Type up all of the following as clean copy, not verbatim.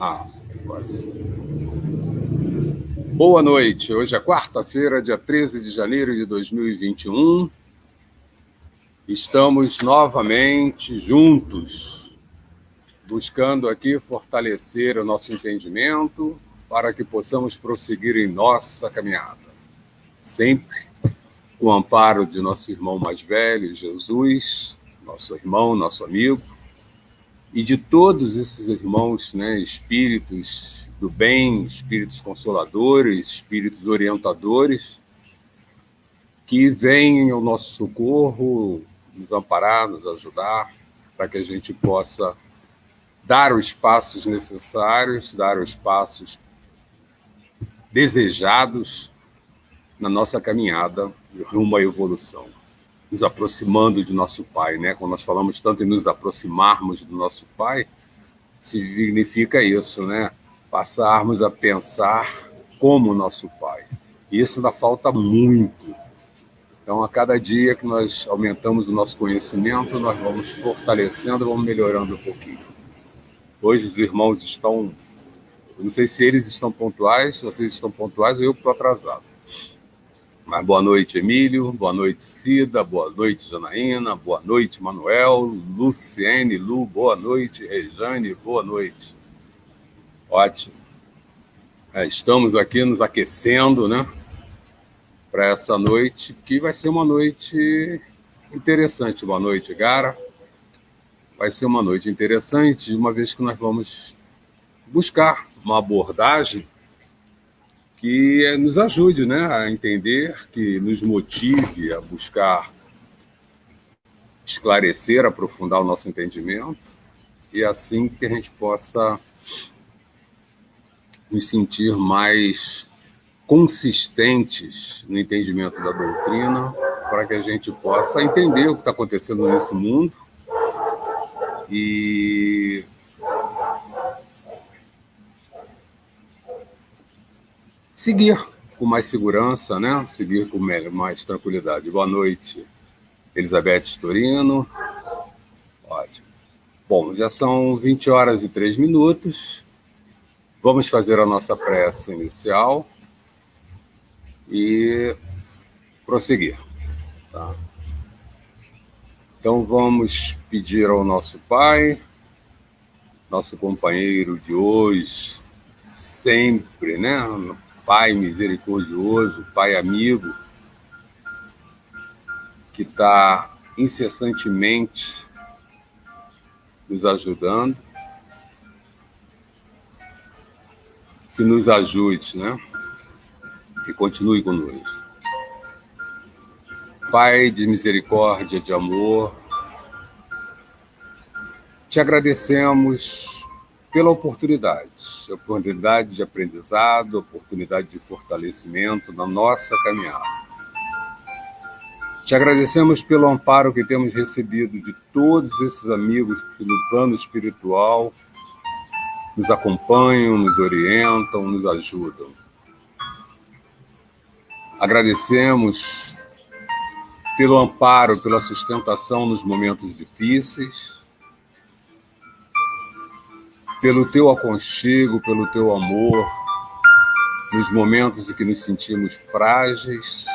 Agora sim. Boa noite. Hoje é quarta-feira, dia 13 de janeiro de 2021. Estamos novamente juntos, buscando aqui fortalecer o nosso entendimento para que possamos prosseguir em nossa caminhada. Sempre com o amparo de nosso irmão mais velho, Jesus, nosso irmão, nosso amigo, e de todos esses irmãos, espíritos do bem, espíritos consoladores, espíritos orientadores, que vêm ao nosso socorro, nos amparar, nos ajudar, para que a gente possa dar os passos necessários, dar os passos desejados na nossa caminhada rumo à evolução, nos aproximando de nosso Pai, Quando nós falamos tanto em nos aproximarmos do nosso Pai, significa isso, Passarmos a pensar como nosso Pai. E isso ainda falta muito. Então, a cada dia que nós aumentamos o nosso conhecimento, nós vamos fortalecendo, vamos melhorando um pouquinho. Hoje os irmãos estão... Eu não sei se eles estão pontuais, se vocês estão pontuais, ou eu estou atrasado. Mas boa noite, Emílio, boa noite, Cida, boa noite, Janaína, boa noite, Manuel, Luciene, Lu, boa noite, Rejane, boa noite. Ótimo. Estamos aqui nos aquecendo, para essa noite, que vai ser uma noite interessante. Boa noite, Gara. Vai ser uma noite interessante, uma vez que nós vamos buscar uma abordagem que nos ajude, a entender, que nos motive a buscar esclarecer, aprofundar o nosso entendimento, e assim que a gente possa nos sentir mais consistentes no entendimento da doutrina, para que a gente possa entender o que está acontecendo nesse mundo e seguir com mais segurança, Seguir com mais tranquilidade. Boa noite, Elizabeth Torino. Ótimo. Bom, já são 20 horas e 3 minutos. Vamos fazer a nossa prece inicial e prosseguir. Tá? Então, vamos pedir ao nosso Pai, nosso companheiro de hoje, sempre, Pai misericordioso, Pai amigo, que está incessantemente nos ajudando, que nos ajude, que continue conosco. Pai de misericórdia, de amor, te agradecemos pela oportunidade de aprendizado, oportunidade de fortalecimento na nossa caminhada. Te agradecemos pelo amparo que temos recebido de todos esses amigos que no plano espiritual nos acompanham, nos orientam, nos ajudam. Agradecemos pelo amparo, pela sustentação nos momentos difíceis, pelo teu aconchego, pelo teu amor, nos momentos em que nos sentimos frágeis,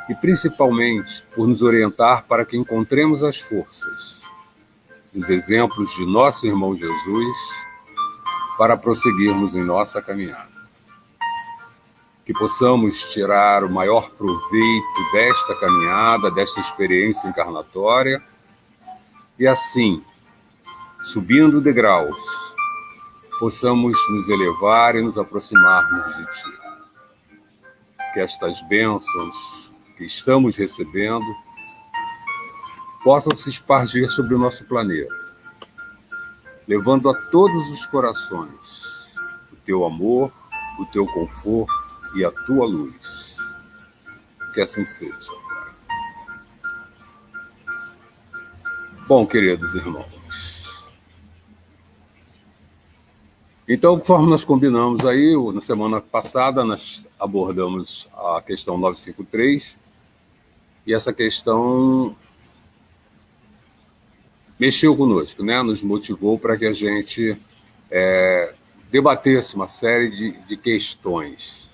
e principalmente por nos orientar para que encontremos as forças, os exemplos de nosso irmão Jesus, para prosseguirmos em nossa caminhada. Que possamos tirar o maior proveito desta caminhada, desta experiência encarnatória, e assim, subindo degraus, possamos nos elevar e nos aproximarmos de Ti. Que estas bênçãos que estamos recebendo possam se espargir sobre o nosso planeta, levando a todos os corações o Teu amor, o Teu conforto e a Tua luz. Que assim seja. Bom, queridos irmãos, então, conforme nós combinamos aí, na semana passada, nós abordamos a questão 953, e essa questão mexeu conosco, nos motivou para que a gente debater-se uma série de questões.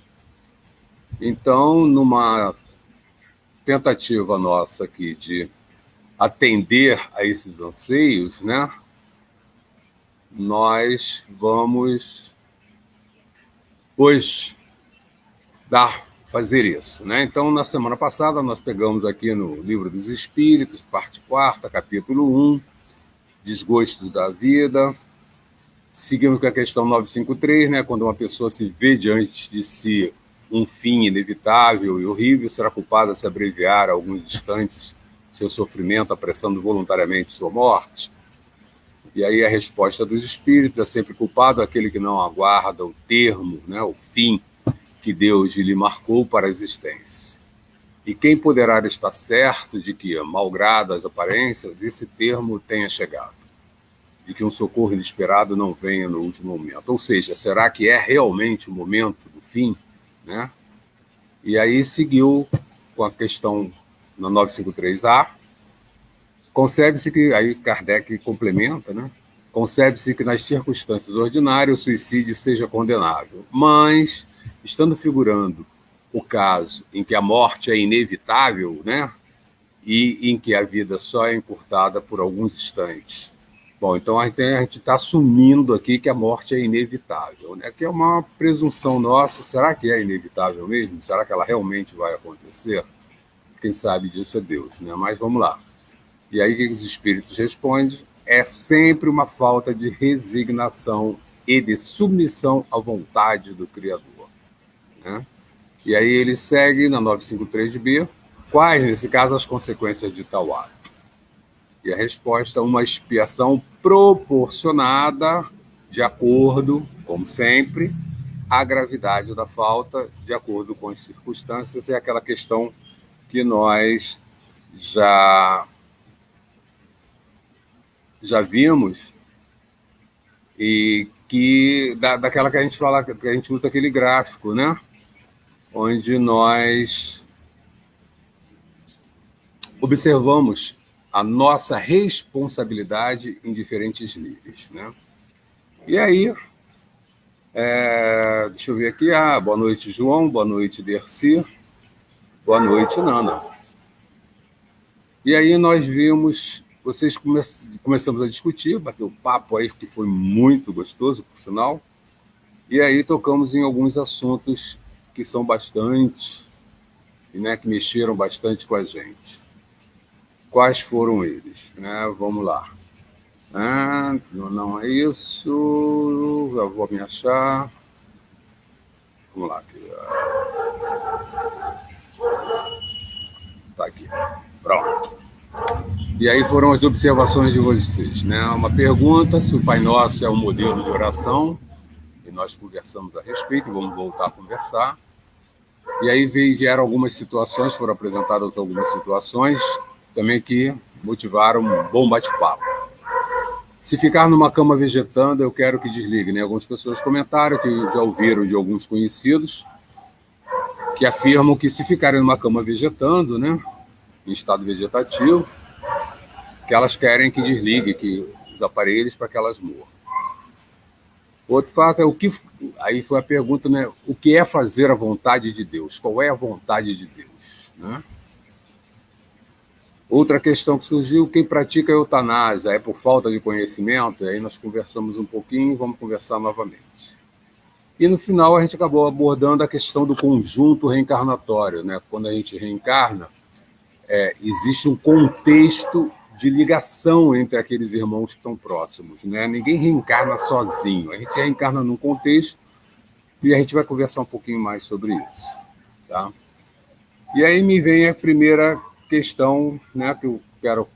Então, numa tentativa nossa aqui de atender a esses anseios, né, nós vamos hoje fazer isso, né? Então, na semana passada, nós pegamos aqui no Livro dos Espíritos, parte 4ª, capítulo 1, Desgostos da Vida. Seguimos com a questão 953, né? Quando uma pessoa se vê diante de si um fim inevitável e horrível, será culpada se abreviar alguns instantes seu sofrimento, apressando voluntariamente sua morte? E aí a resposta dos espíritos é sempre culpado aquele que não aguarda o termo, né? O fim que Deus lhe marcou para a existência. E quem poderá estar certo de que, malgrado as aparências, esse termo tenha chegado? De que um socorro inesperado não venha no último momento? Ou seja, será que é realmente o momento do fim? Né? E aí seguiu com a questão na 953A, concebe-se que, aí Kardec complementa, né? Concebe-se que nas circunstâncias ordinárias o suicídio seja condenável, mas, estando figurando o caso em que a morte é inevitável, né? E em que a vida só é encurtada por alguns instantes. Bom, então a gente está assumindo aqui que a morte é inevitável, né? Que é uma presunção nossa. Será que é inevitável mesmo? Será que ela realmente vai acontecer? Quem sabe disso é Deus, né? Mas vamos lá. E aí o que os espíritos respondem? É sempre uma falta de resignação e de submissão à vontade do Criador, né? E aí ele segue na 953B, quais, nesse caso, as consequências de tal ato? E a resposta, uma expiação proporcionada, de acordo, como sempre, à gravidade da falta, de acordo com as circunstâncias, é aquela questão que nós já vimos, e que daquela que a gente fala, que a gente usa aquele gráfico, né? Onde nós observamos a nossa responsabilidade em diferentes níveis, né? E aí, deixa eu ver aqui, boa noite, João, boa noite, Dercy, boa noite, Nana. E aí nós vimos, vocês começamos a discutir, bater o papo aí, que foi muito gostoso, por sinal, e aí tocamos em alguns assuntos que são bastante, né, que mexeram bastante com a gente. Quais foram eles? Né? Vamos lá. Não é isso. Já vou me achar. Vamos lá. Tá aqui. Pronto. E aí foram as observações de vocês, né? Uma pergunta se o Pai Nosso é um modelo de oração, e nós conversamos a respeito, e vamos voltar a conversar. E aí vieram algumas situações, foram apresentadas algumas situações também que motivaram um bom bate-papo. Se ficar numa cama vegetando, eu quero que desligue, né? Algumas pessoas comentaram que já ouviram de alguns conhecidos que afirmam que se ficarem numa cama vegetando, né, em estado vegetativo, que elas querem que desligue que os aparelhos para que elas morram. Outro fato é aí foi a pergunta, né? O que é fazer a vontade de Deus? Qual é a vontade de Deus, né? Outra questão que surgiu, quem pratica a eutanásia é por falta de conhecimento? E aí nós conversamos um pouquinho, vamos conversar novamente. E no final a gente acabou abordando a questão do conjunto reencarnatório, né? Quando a gente reencarna, existe um contexto de ligação entre aqueles irmãos que estão próximos, né? Ninguém reencarna sozinho, a gente reencarna num contexto e a gente vai conversar um pouquinho mais sobre isso, tá? E aí me vem a primeira questão, né, que eu quero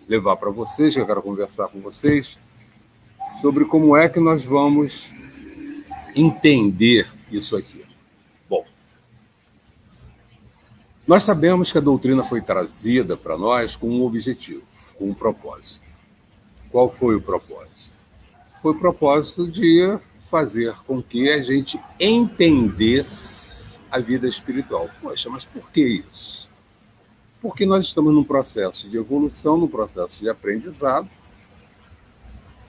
levar para vocês, que eu quero conversar com vocês, sobre como é que nós vamos entender isso aqui. Bom, nós sabemos que a doutrina foi trazida para nós com um objetivo, com um propósito. Qual foi o propósito? Foi o propósito de fazer com que a gente entendesse a vida espiritual. Poxa, mas por que isso? Porque nós estamos num processo de evolução, num processo de aprendizado,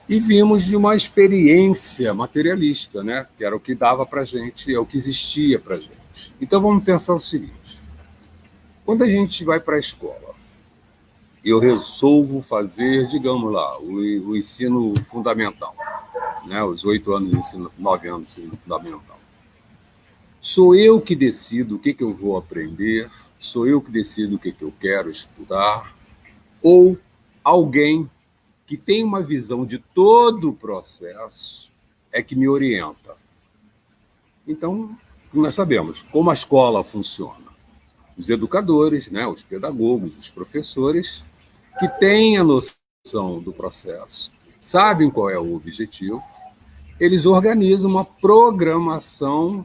E vimos de uma experiência materialista, né? Que era o que dava para a gente, é o que existia para a gente. Então vamos pensar o seguinte: quando a gente vai para a escola, eu resolvo fazer, digamos lá, o ensino fundamental, né? Os 8 anos de ensino, 9 anos de ensino fundamental. Sou eu que decido o que eu vou aprender, sou eu que decido o que eu quero estudar, ou alguém que tem uma visão de todo o processo é que me orienta. Então, nós sabemos como a escola funciona. Os educadores, né, os pedagogos, os professores, que têm a noção do processo, sabem qual é o objetivo, eles organizam uma programação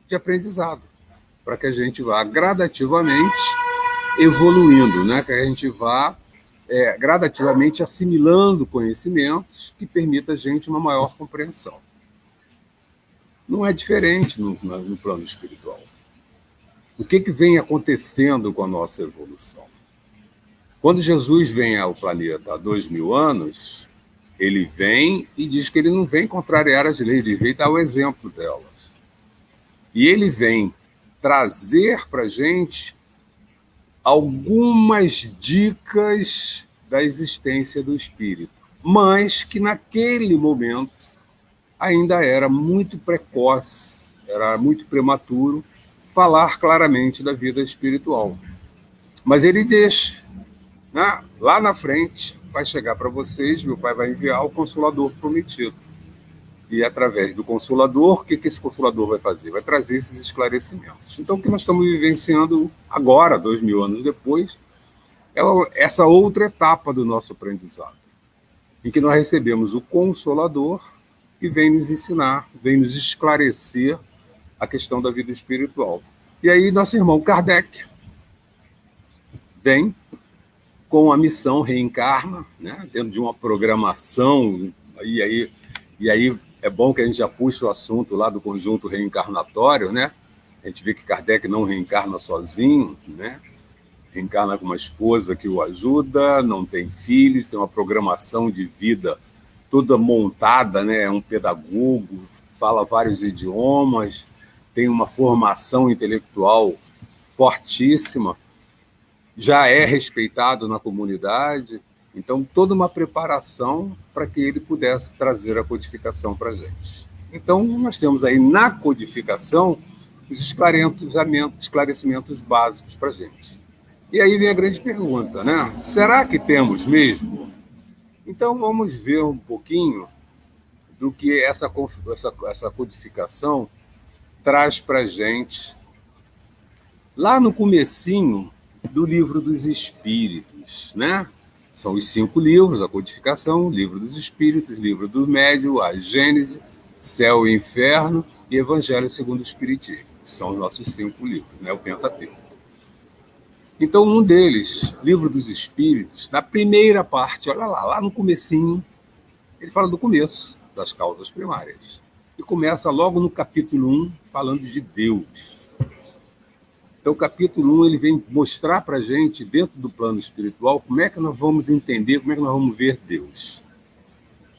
de aprendizado para que a gente vá gradativamente evoluindo, né, que a gente vá gradativamente assimilando conhecimentos que permita a gente uma maior compreensão. Não é diferente no plano espiritual. O que vem acontecendo com a nossa evolução? Quando Jesus vem ao planeta há 2000 anos, ele vem e diz que ele não vem contrariar as leis, ele vem dar o exemplo delas. E ele vem trazer para a gente algumas dicas da existência do espírito, mas que naquele momento ainda era muito precoce, era muito prematuro falar claramente da vida espiritual. Mas ele deixa, né? Lá na frente vai chegar para vocês, meu pai vai enviar o Consolador prometido. E através do Consolador, o que esse Consolador vai fazer? Vai trazer esses esclarecimentos. Então, o que nós estamos vivenciando agora, 2000 anos depois, é essa outra etapa do nosso aprendizado, em que nós recebemos o Consolador, que vem nos ensinar, vem nos esclarecer a questão da vida espiritual. E aí, nosso irmão Kardec vem com a missão, reencarna, né, dentro de uma programação, e aí é bom que a gente já puxa o assunto lá do conjunto reencarnatório, né? A gente vê que Kardec não reencarna sozinho, né? Reencarna com uma esposa que o ajuda, não tem filhos, tem uma programação de vida toda montada, né? É um pedagogo, fala vários idiomas, tem uma formação intelectual fortíssima, já é respeitado na comunidade. Então, toda uma preparação para que ele pudesse trazer a codificação para a gente. Então, nós temos aí na codificação os esclarecimentos básicos para a gente. E aí vem a grande pergunta, né? Será que temos mesmo? Então, vamos ver um pouquinho do que essa codificação traz para a gente lá no comecinho do Livro dos Espíritos, né? São os 5 livros, a codificação, Livro dos Espíritos, Livro do Médium, a Gênese, Céu e Inferno e Evangelho segundo o Espiritismo. São os nossos 5 livros, né? O Pentateuco. Então, um deles, Livro dos Espíritos, na primeira parte, olha lá no comecinho, ele fala do começo, das causas primárias. E começa logo no capítulo 1, falando de Deus. Então, o capítulo 1 ele vem mostrar para a gente, dentro do plano espiritual, como é que nós vamos entender, como é que nós vamos ver Deus.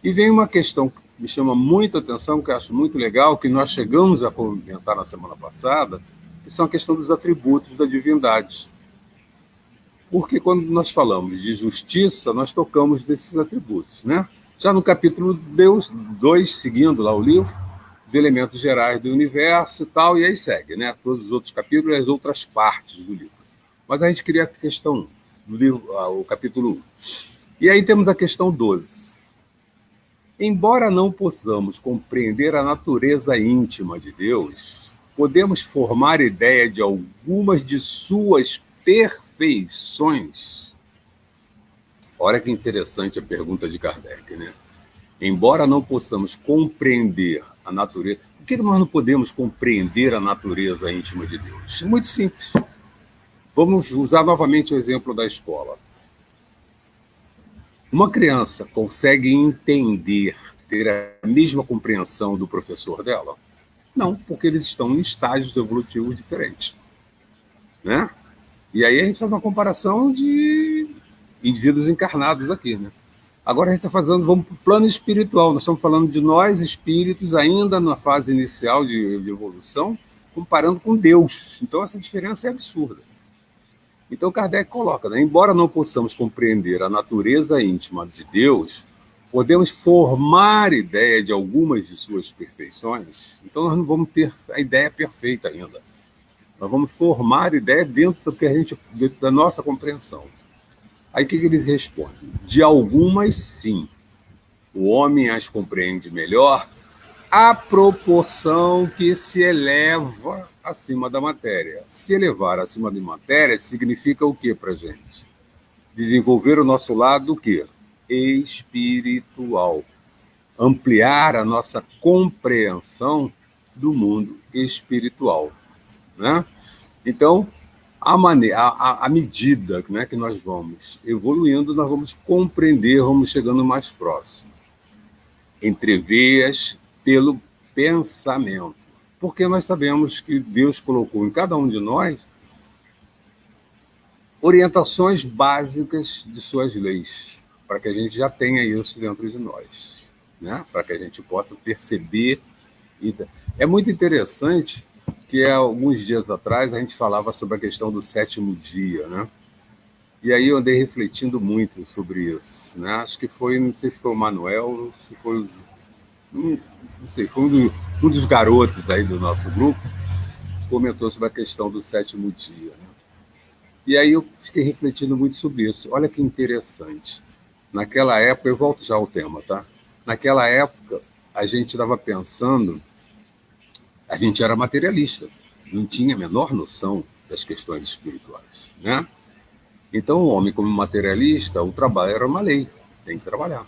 E vem uma questão que me chama muita atenção, que eu acho muito legal, que nós chegamos a comentar na semana passada, que são a questão dos atributos da divindade. Porque quando nós falamos de justiça, nós tocamos desses atributos, né? Já no capítulo 2, seguindo lá o livro, os elementos gerais do universo e tal, e aí segue, né? Todos os outros capítulos e as outras partes do livro. Mas a gente queria a questão 1, do livro, o capítulo 1. E aí temos a questão 12. Embora não possamos compreender a natureza íntima de Deus, podemos formar ideia de algumas de suas perfeições. Olha que interessante a pergunta de Kardec, né? Embora não possamos compreender a natureza... Por que nós não podemos compreender a natureza íntima de Deus? Muito simples. Vamos usar novamente o exemplo da escola. Uma criança consegue entender, ter a mesma compreensão do professor dela? Não, porque eles estão em estágios evolutivos diferentes, né? E aí a gente faz uma comparação de indivíduos encarnados aqui, né? Agora a gente está fazendo, vamos para o plano espiritual. Nós estamos falando de nós, espíritos, ainda na fase inicial de evolução, comparando com Deus. Então essa diferença é absurda. Então Kardec coloca, né? Embora não possamos compreender a natureza íntima de Deus, podemos formar ideia de algumas de suas perfeições. Então nós não vamos ter a ideia perfeita ainda. Nós vamos formar ideia dentro dentro da nossa compreensão. Aí o que eles respondem? De algumas, sim. O homem as compreende melhor à proporção que se eleva acima da matéria. Se elevar acima da matéria significa o que para a gente? Desenvolver o nosso lado o quê? Espiritual. Ampliar a nossa compreensão do mundo espiritual, né? Então, à medida, né, que nós vamos evoluindo, nós vamos compreender, vamos chegando mais próximo. Entreveias pelo pensamento. Porque nós sabemos que Deus colocou em cada um de nós orientações básicas de suas leis, para que a gente já tenha isso dentro de nós, né? Para que a gente possa perceber. É muito interessante que há alguns dias atrás a gente falava sobre a questão do sétimo dia, né? E aí eu andei refletindo muito sobre isso, né? Acho que foi, não sei se foi o Manuel, se foi não sei, foi um dos garotos aí do nosso grupo que comentou sobre a questão do sétimo dia, né? E aí eu fiquei refletindo muito sobre isso. Olha que interessante. Naquela época, eu volto já ao tema, tá? Naquela época, a gente estava pensando, a gente era materialista, não tinha a menor noção das questões espirituais, né? Então, o homem, como materialista, o trabalho era uma lei, tem que trabalhar.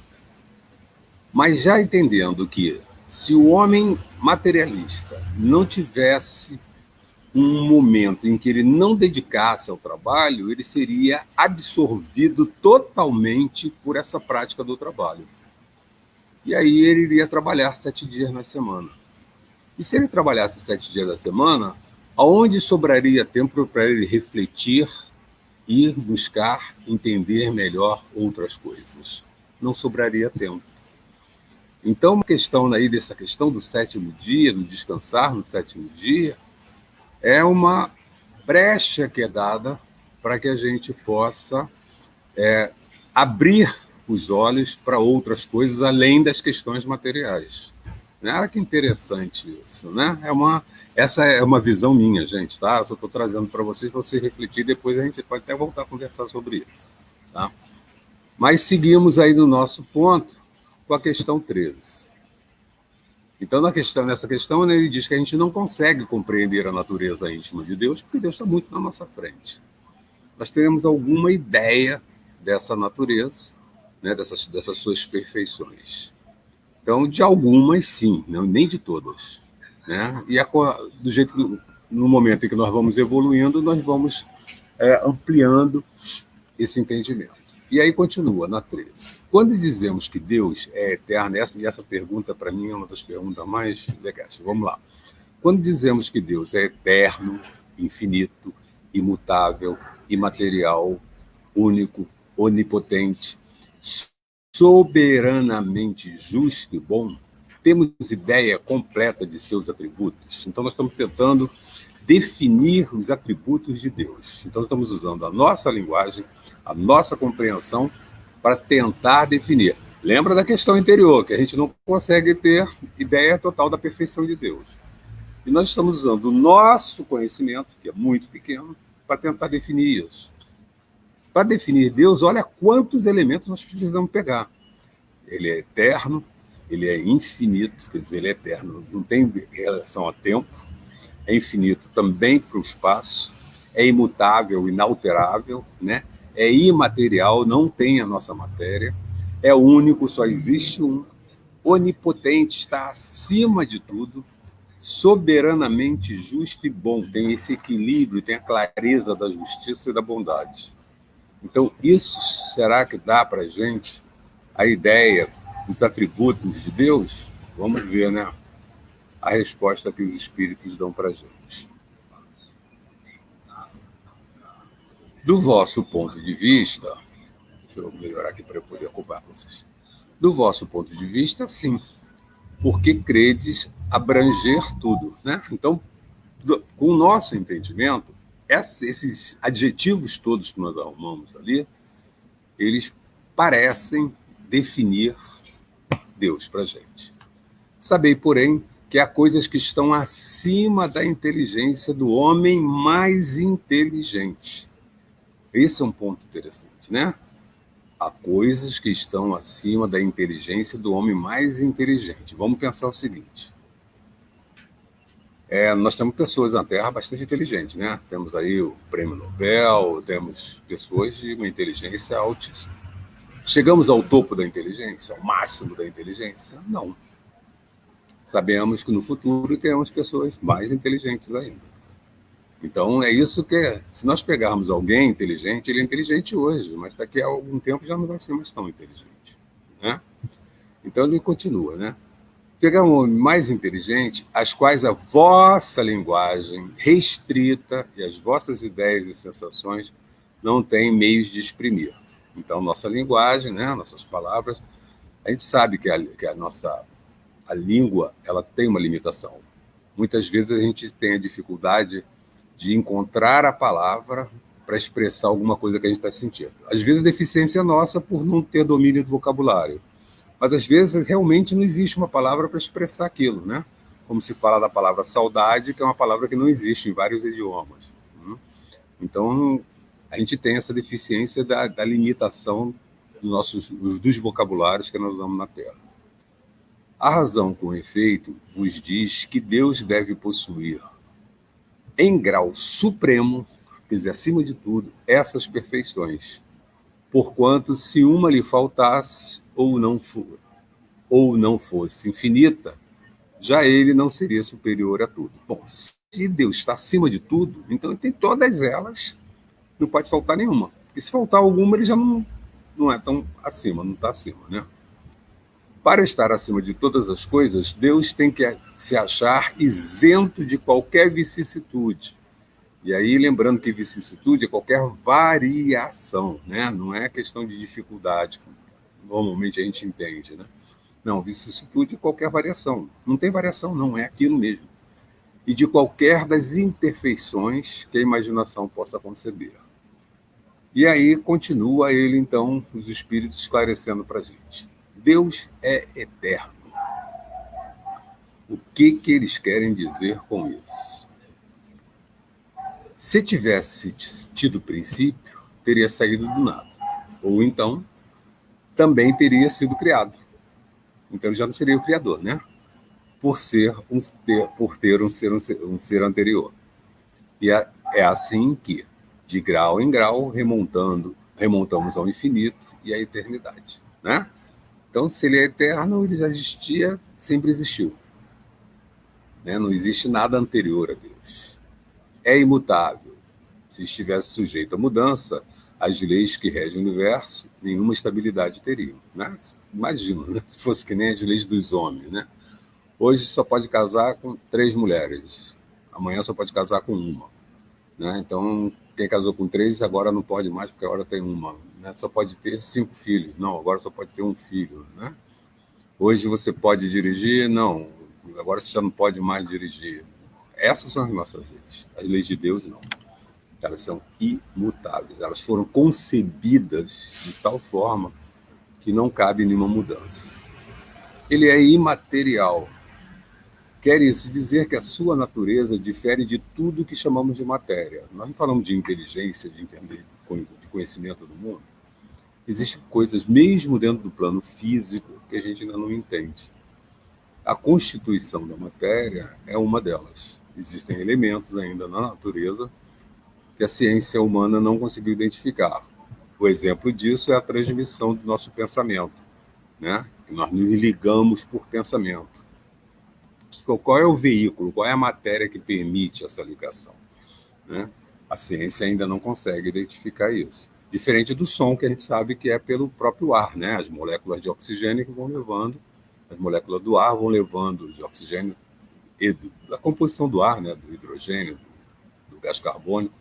Mas já entendendo que se o homem materialista não tivesse um momento em que ele não dedicasse ao trabalho, ele seria absorvido totalmente por essa prática do trabalho. E aí ele iria trabalhar 7 dias na semana. E se ele trabalhasse 7 dias da semana, aonde sobraria tempo para ele refletir e buscar entender melhor outras coisas? Não sobraria tempo. Então, uma questão aí dessa questão do sétimo dia, do descansar no sétimo dia, é uma brecha que é dada para que a gente possa abrir os olhos para outras coisas além das questões materiais. Olha que interessante isso, né? Essa é uma visão minha, gente, tá? Eu só estou trazendo para vocês refletir, depois a gente pode até voltar a conversar sobre isso, tá? Mas seguimos aí no nosso ponto com a questão 13. Então, nessa questão, né, ele diz que a gente não consegue compreender a natureza íntima de Deus, porque Deus está muito na nossa frente. Nós teremos alguma ideia dessa natureza, né, dessas suas perfeições. Então, de algumas, sim, não, nem de todas, né? E do jeito que, no momento em que nós vamos evoluindo, nós vamos ampliando esse entendimento. E aí continua, na 13. Quando dizemos que Deus é eterno, essa pergunta, para mim, é uma das perguntas mais legais. Vamos lá. Quando dizemos que Deus é eterno, infinito, imutável, imaterial, único, onipotente, soberanamente justo e bom, temos ideia completa de seus atributos? Então, nós estamos tentando definir os atributos de Deus. Então, estamos usando a nossa linguagem, a nossa compreensão, para tentar definir. Lembra da questão anterior, que a gente não consegue ter ideia total da perfeição de Deus. E nós estamos usando o nosso conhecimento, que é muito pequeno, para tentar definir isso. Para definir Deus, olha quantos elementos nós precisamos pegar. Ele é eterno, ele é infinito, quer dizer, ele é eterno, não tem relação a tempo, é infinito também para o espaço, é imutável, inalterável, né? É imaterial, não tem a nossa matéria, é único, só existe um, onipotente, está acima de tudo, soberanamente justo e bom, tem esse equilíbrio, tem a clareza da justiça e da bondade. Então, isso será que dá para a gente a ideia dos atributos de Deus? Vamos ver, né? A resposta que os espíritos dão para a gente. Do vosso ponto de vista, Deixa eu melhorar aqui para eu poder ocupar vocês. Do vosso ponto de vista, sim, porque credes abranger tudo, né? Então, com o nosso entendimento, esses adjetivos todos que nós arrumamos ali, eles parecem definir Deus para a gente. Sabei, porém, que há coisas que estão acima da inteligência do homem mais inteligente. Esse é um ponto interessante, né? Há coisas que estão acima da inteligência do homem mais inteligente. Vamos pensar o seguinte. Nós temos pessoas na Terra bastante inteligentes, né? Temos aí o Prêmio Nobel, temos pessoas de uma inteligência altíssima. Chegamos ao topo da inteligência, ao máximo da inteligência? Não. Sabemos que no futuro teremos pessoas mais inteligentes ainda. Então, é isso que se nós pegarmos alguém inteligente, ele é inteligente hoje, mas daqui a algum tempo já não vai ser mais tão inteligente, né? Então, ele continua, né? Pegar um homem mais inteligente, as quais a vossa linguagem restrita e as vossas ideias e sensações não têm meios de exprimir. Então, nossa linguagem, né, nossas palavras, a gente sabe que a língua ela tem uma limitação. Muitas vezes a gente tem a dificuldade de encontrar a palavra para expressar alguma coisa que a gente está sentindo. Às vezes a deficiência é nossa por não ter domínio do vocabulário. Mas às vezes realmente não existe uma palavra para expressar aquilo, né? Como se fala da palavra saudade, que é uma palavra que não existe em vários idiomas. Então, a gente tem essa deficiência da limitação dos vocabulários que nós usamos na Terra. A razão, com efeito, vos diz que Deus deve possuir, em grau supremo, quer dizer, acima de tudo, essas perfeições, porquanto se uma lhe faltasse ou não fosse infinita, já ele não seria superior a tudo. Bom, se Deus está acima de tudo, então ele tem todas elas, não pode faltar nenhuma. Porque se faltar alguma, ele já não é tão acima, não está acima, né? Para estar acima de todas as coisas, Deus tem que se achar isento de qualquer vicissitude. E aí, lembrando que vicissitude é qualquer variação, né? Não é questão de dificuldade, como normalmente a gente entende, né? Não, vicissitude é qualquer variação. Não tem variação, não, é aquilo mesmo. E de qualquer das imperfeições que a imaginação possa conceber. E aí continua ele, então, os espíritos esclarecendo para a gente. Deus é eterno. O que eles querem dizer com isso? Se tivesse tido princípio, teria saído do nada. Ou então, também teria sido criado. Então, ele já não seria o criador, né? Por ter um ser anterior. E é assim que, de grau em grau, remontamos ao infinito e à eternidade, né? Então, se ele é eterno, ele já existia, sempre existiu, né? Não existe nada anterior a Deus. É imutável. Se estivesse sujeito à mudança, as leis que regem o universo, nenhuma estabilidade teriam, né? Imagina, né? Se fosse que nem as leis dos homens, né? Hoje só pode casar com 3 mulheres, amanhã só pode casar com uma, né? Então, quem casou com 3 agora não pode mais porque agora tem uma, né? Só pode ter 5 filhos, não, agora só pode ter um filho, né? Hoje você pode dirigir, não, agora você já não pode mais dirigir. Essas são as nossas leis. As leis de Deus, não. Elas são imutáveis. Elas foram concebidas de tal forma que não cabe nenhuma mudança. Ele é imaterial. Quer isso dizer que a sua natureza difere de tudo que chamamos de matéria. Nós não falamos de inteligência, de conhecimento do mundo. Existem coisas, mesmo dentro do plano físico, que a gente ainda não entende. A constituição da matéria é uma delas. Existem elementos ainda na natureza que a ciência humana não conseguiu identificar. O exemplo disso é a transmissão do nosso pensamento, né? Que nós nos ligamos por pensamento. Qual é o veículo, qual é a matéria que permite essa ligação, né? A ciência ainda não consegue identificar isso. Diferente do som, que a gente sabe que é pelo próprio ar, né? As moléculas de oxigênio que vão levando, as moléculas do ar vão levando de oxigênio e da composição do ar, né? Do hidrogênio, do gás carbônico,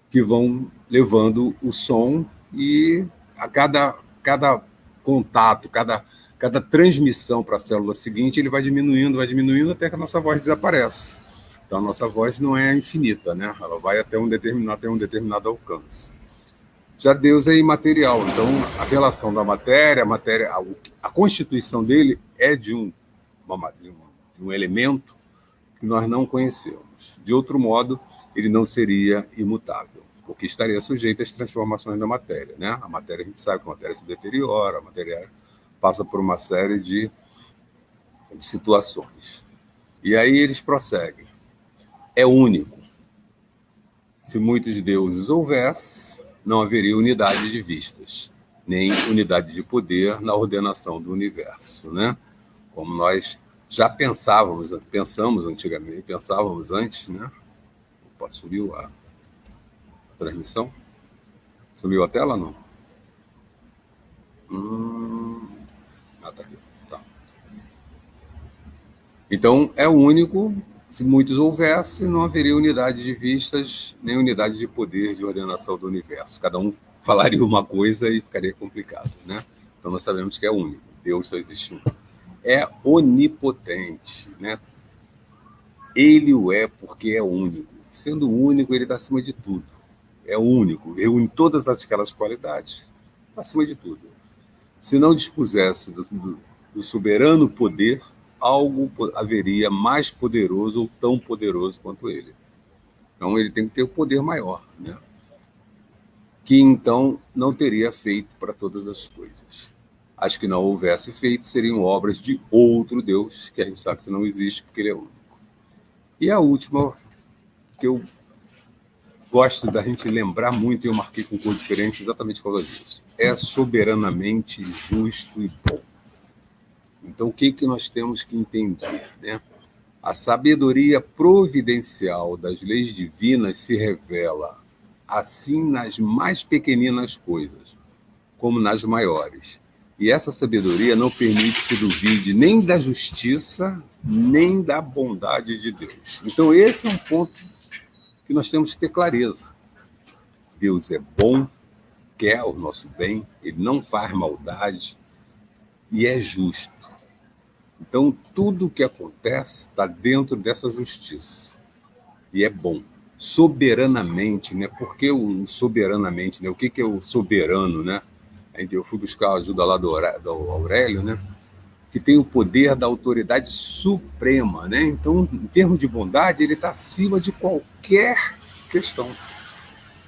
que vão levando o som e a cada contato, cada transmissão para a célula seguinte, ele vai diminuindo até que a nossa voz desaparece. Então, a nossa voz não é infinita, né? Ela vai até um determinado alcance. Já Deus é imaterial, então a relação da matéria, a constituição dele é de um elemento que nós não conhecemos. De outro modo, ele não seria imutável, porque estaria sujeito às transformações da matéria, né? A matéria, a gente sabe que a matéria se deteriora, a matéria passa por uma série de situações. E aí eles prosseguem. É único. Se muitos deuses houvesse, não haveria unidade de vistas, nem unidade de poder na ordenação do universo, né? Como nós já pensamos antes, né? Opa, subiu a transmissão? Subiu a tela, não? Tá aqui. Tá. Então, é único. Se muitos houvesse, não haveria unidade de vistas, nem unidade de poder de ordenação do universo. Cada um falaria uma coisa e ficaria complicado, né? Então, nós sabemos que é único. Deus só existe um. É onipotente, né? Ele o é porque é único. Sendo único, ele está acima de tudo. É único, reúne todas aquelas qualidades, acima de tudo. Se não dispusesse do soberano poder, algo haveria mais poderoso ou tão poderoso quanto ele. Então, ele tem que ter o poder maior, né? Que então não teria feito para todas as coisas. As que não houvesse feito seriam obras de outro Deus, que a gente sabe que não existe porque ele é único. E a última, que eu gosto da gente lembrar muito, e eu marquei com cor diferente exatamente por causa disso. É soberanamente justo e bom. Então, o que nós temos que entender, né? A sabedoria providencial das leis divinas se revela assim nas mais pequeninas coisas, como nas maiores. E essa sabedoria não permite se duvide nem da justiça, nem da bondade de Deus. Então, esse é um ponto que nós temos que ter clareza. Deus é bom, quer o nosso bem, ele não faz maldade e é justo. Então, tudo o que acontece está dentro dessa justiça. E é bom. Soberanamente, né? Por que o soberanamente, né? O que é o soberano, né? Eu fui buscar a ajuda lá do Aurélio, né? Que tem o poder da autoridade suprema, né? Então, em termos de bondade, ele está acima de qualquer questão.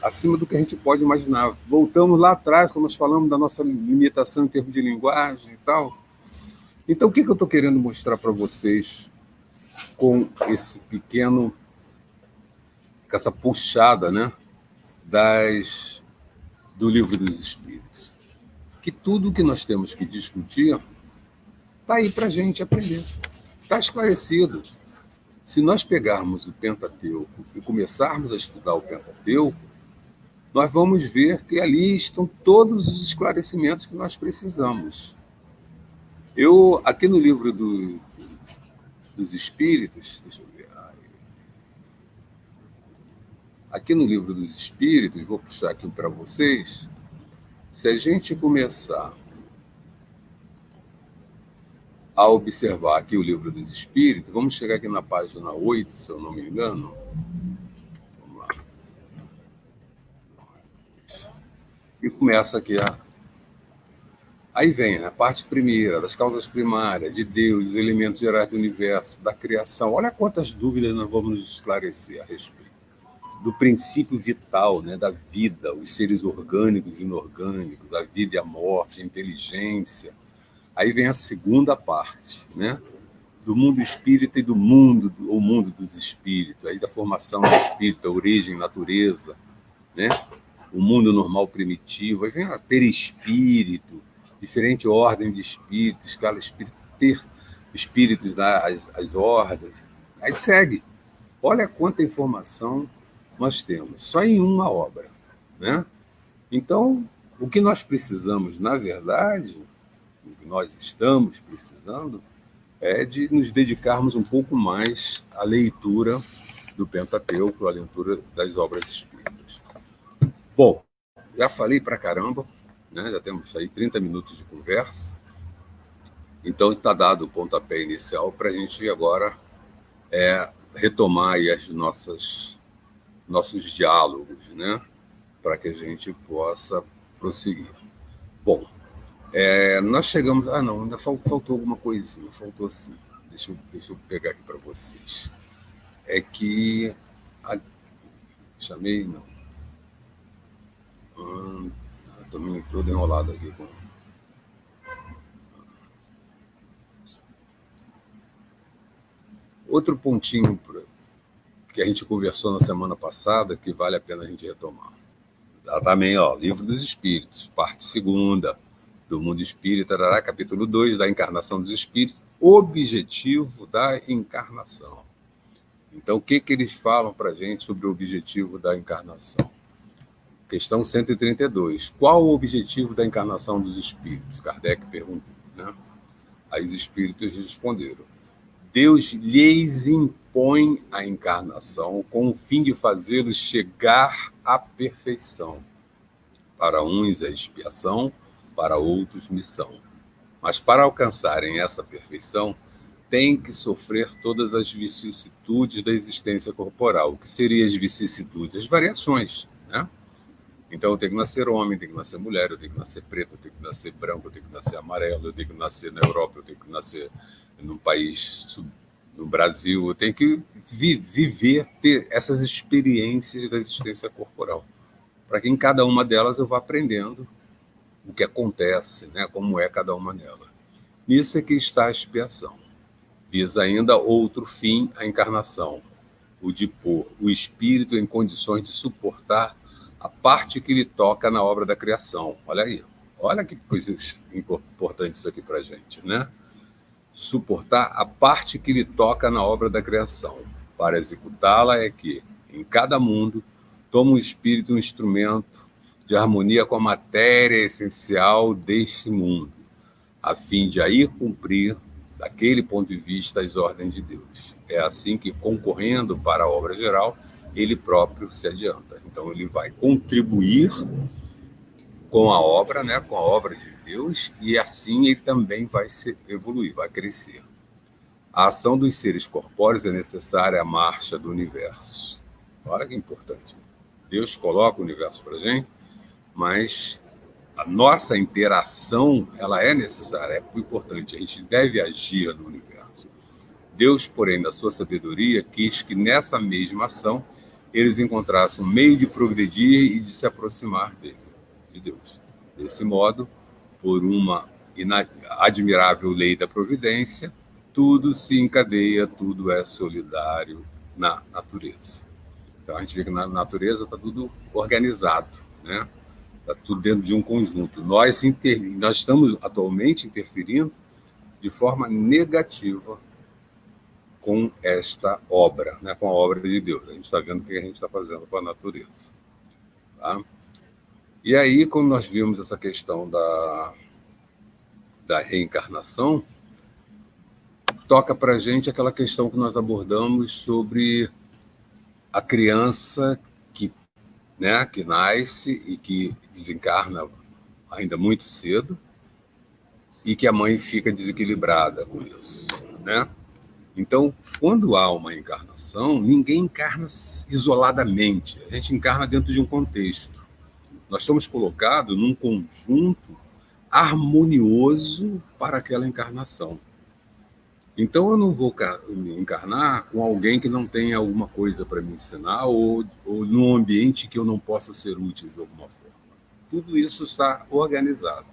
Acima do que a gente pode imaginar. Voltamos lá atrás, quando nós falamos da nossa limitação em termos de linguagem e tal. Então, o que eu estou querendo mostrar para vocês com esse pequeno, com essa puxada, né, do Livro dos Espíritos? Que tudo que nós temos que discutir está aí para a gente aprender. Está esclarecido. Se nós pegarmos o Pentateuco e começarmos a estudar o Pentateuco, nós vamos ver que ali estão todos os esclarecimentos que nós precisamos. Aqui no Livro dos Espíritos, deixa eu ver. Aqui no Livro dos Espíritos, vou puxar aqui para vocês. Se a gente começar a observar aqui o Livro dos Espíritos, vamos chegar aqui na página 8, se eu não me engano. Vamos lá. E começa aqui Aí vem a parte primeira, das causas primárias, de Deus, dos elementos gerais do universo, da criação. Olha quantas dúvidas nós vamos nos esclarecer a respeito. Do princípio vital, né, da vida, os seres orgânicos e inorgânicos, a vida e a morte, a inteligência. Aí vem a segunda parte, né, do mundo espírita e o mundo dos espíritos, aí da formação do espírito, a origem, natureza, né, o mundo normal primitivo. Aí vem a perispírito, diferente ordem de espíritos, cada espírito ter espíritos das ordens. Aí segue. Olha quanta informação nós temos, só em uma obra, né? Então, o que nós precisamos, na verdade, o que nós estamos precisando, é de nos dedicarmos um pouco mais à leitura do Pentateuco, à leitura das obras espíritas. Bom, já falei pra caramba, né? Já temos aí 30 minutos de conversa. Então, está dado o pontapé inicial para a gente agora retomar aí nossos diálogos, né? Para que a gente possa prosseguir. Bom, nós chegamos... Ah, não, ainda faltou alguma coisinha, faltou sim. Deixa eu pegar aqui para vocês. É que... Chamei, não. Estou todo enrolado aqui com... Outro pontinho que a gente conversou na semana passada, que vale a pena a gente retomar. Também, Livro dos Espíritos, parte 2ª, do Mundo Espírita, capítulo 2, da Encarnação dos Espíritos, objetivo da encarnação. Então, o que eles falam para a gente sobre o objetivo da encarnação? Questão 132. Qual o objetivo da encarnação dos espíritos? Kardec perguntou, né? Aí os espíritos responderam: Deus lhes impõe a encarnação com o fim de fazê-los chegar à perfeição. Para uns é expiação, para outros missão. Mas para alcançarem essa perfeição, têm que sofrer todas as vicissitudes da existência corporal. O que seriam as vicissitudes? As variações, né? Então, eu tenho que nascer homem, eu tenho que nascer mulher, eu tenho que nascer preto, eu tenho que nascer branco, eu tenho que nascer amarelo, eu tenho que nascer na Europa, eu tenho que nascer num país, no Brasil, eu tenho que viver, ter essas experiências da existência corporal, para que em cada uma delas eu vá aprendendo o que acontece, né, como é cada uma delas. Nisso é que está a expiação. Visa ainda outro fim, a encarnação, o de pôr o espírito em condições de suportar a parte que lhe toca na obra da criação. Olha aí, olha que coisas importantes isso aqui para a gente, né? Suportar a parte que lhe toca na obra da criação. Para executá-la é que, em cada mundo, toma o espírito um instrumento de harmonia com a matéria essencial deste mundo, a fim de aí cumprir, daquele ponto de vista, as ordens de Deus. É assim que, concorrendo para a obra geral, ele próprio se adianta. Então, ele vai contribuir com a obra, né, com a obra de Deus, e assim ele também vai evoluir, vai crescer. A ação dos seres corpóreos é necessária à marcha do universo. Olha que importante. Deus coloca o universo para a gente, mas a nossa interação, ela é necessária, é importante. A gente deve agir no universo. Deus, porém, na sua sabedoria, quis que nessa mesma ação eles encontrassem um meio de progredir e de se aproximar dele, de Deus. Desse modo, por uma admirável lei da providência, tudo se encadeia, tudo é solidário na natureza. Então, a gente vê que na natureza está tudo organizado, né? Está tudo dentro de um conjunto. Nós estamos atualmente interferindo de forma negativa com esta obra, né? Com a obra de Deus. A gente está vendo o que a gente está fazendo com a natureza. Tá? E aí, quando nós vimos essa questão da reencarnação, toca para a gente aquela questão que nós abordamos sobre a criança que nasce e que desencarna ainda muito cedo e que a mãe fica desequilibrada com isso, né? Então, quando há uma encarnação, ninguém encarna isoladamente. A gente encarna dentro de um contexto. Nós somos colocados num conjunto harmonioso para aquela encarnação. Então, eu não vou encarnar com alguém que não tenha alguma coisa para me ensinar ou num ambiente que eu não possa ser útil de alguma forma. Tudo isso está organizado.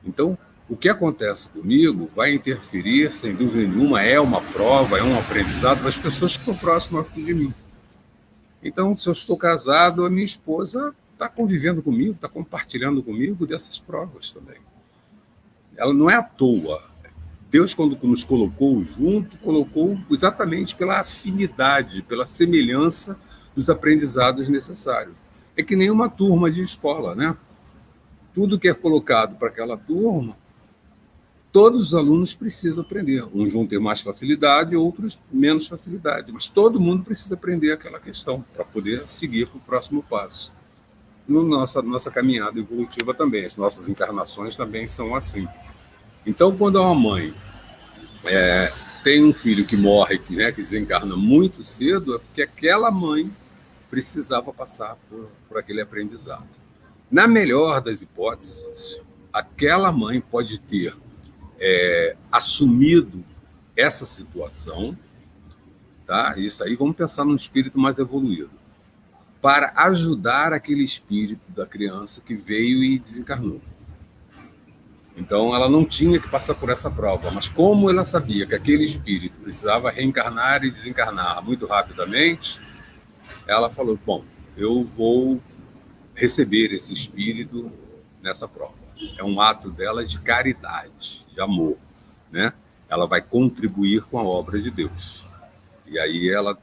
Então, o que acontece comigo vai interferir, sem dúvida nenhuma, é uma prova, é um aprendizado para as pessoas que estão próximas de mim. Então, se eu estou casado, a minha esposa está convivendo comigo, está compartilhando comigo dessas provas também. Ela não é à toa. Deus, quando nos colocou junto, colocou exatamente pela afinidade, pela semelhança dos aprendizados necessários. É que nem uma turma de escola, né? Tudo que é colocado para aquela turma, todos os alunos precisam aprender. Uns vão ter mais facilidade, outros menos facilidade. Mas todo mundo precisa aprender aquela questão para poder seguir para o próximo passo. na nossa caminhada evolutiva também. As nossas encarnações também são assim. Então, quando uma mãe tem um filho que morre, que desencarna muito cedo, é porque aquela mãe precisava passar por aquele aprendizado. Na melhor das hipóteses, aquela mãe pode ter assumido essa situação, tá? Isso aí, vamos pensar num espírito mais evoluído, para ajudar aquele espírito da criança que veio e desencarnou. Então, ela não tinha que passar por essa prova, mas como ela sabia que aquele espírito precisava reencarnar e desencarnar muito rapidamente, ela falou, bom, eu vou receber esse espírito nessa prova. É um ato dela de caridade, de amor, né? Ela vai contribuir com a obra de Deus. E aí ela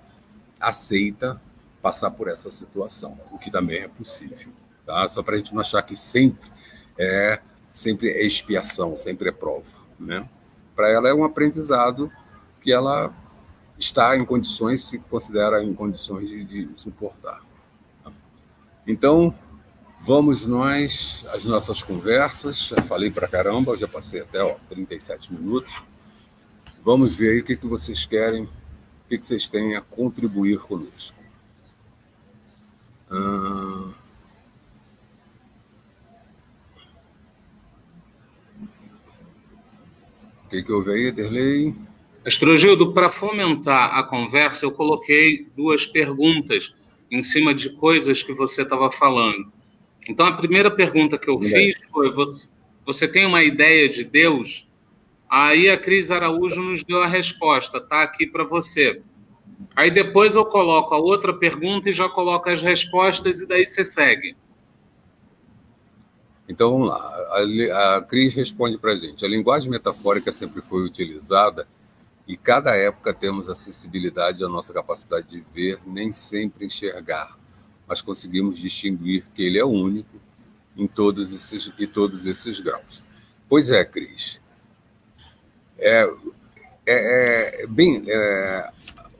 aceita passar por essa situação, o que também é possível, tá? Só para a gente não achar que sempre é expiação, sempre é prova, né? Para ela é um aprendizado que ela está em condições, se considera em condições de suportar. Então, vamos nós às nossas conversas. Já falei para caramba, já passei até 37 minutos. Vamos ver aí o que vocês querem, o que vocês têm a contribuir conosco. O que houve aí, Derlei? Astrogildo, para fomentar a conversa, eu coloquei 2 perguntas em cima de coisas que você estava falando. Então, a primeira pergunta que eu fiz foi, você tem uma ideia de Deus? Aí a Cris Araújo nos deu a resposta, tá aqui para você. Aí depois eu coloco a outra pergunta e já coloco as respostas e daí você segue. Então, vamos lá. A Cris responde para a gente. A linguagem metafórica sempre foi utilizada e cada época temos acessibilidade à nossa capacidade de ver, nem sempre enxergar, mas conseguimos distinguir que ele é único em todos esses graus. Pois é, Cris.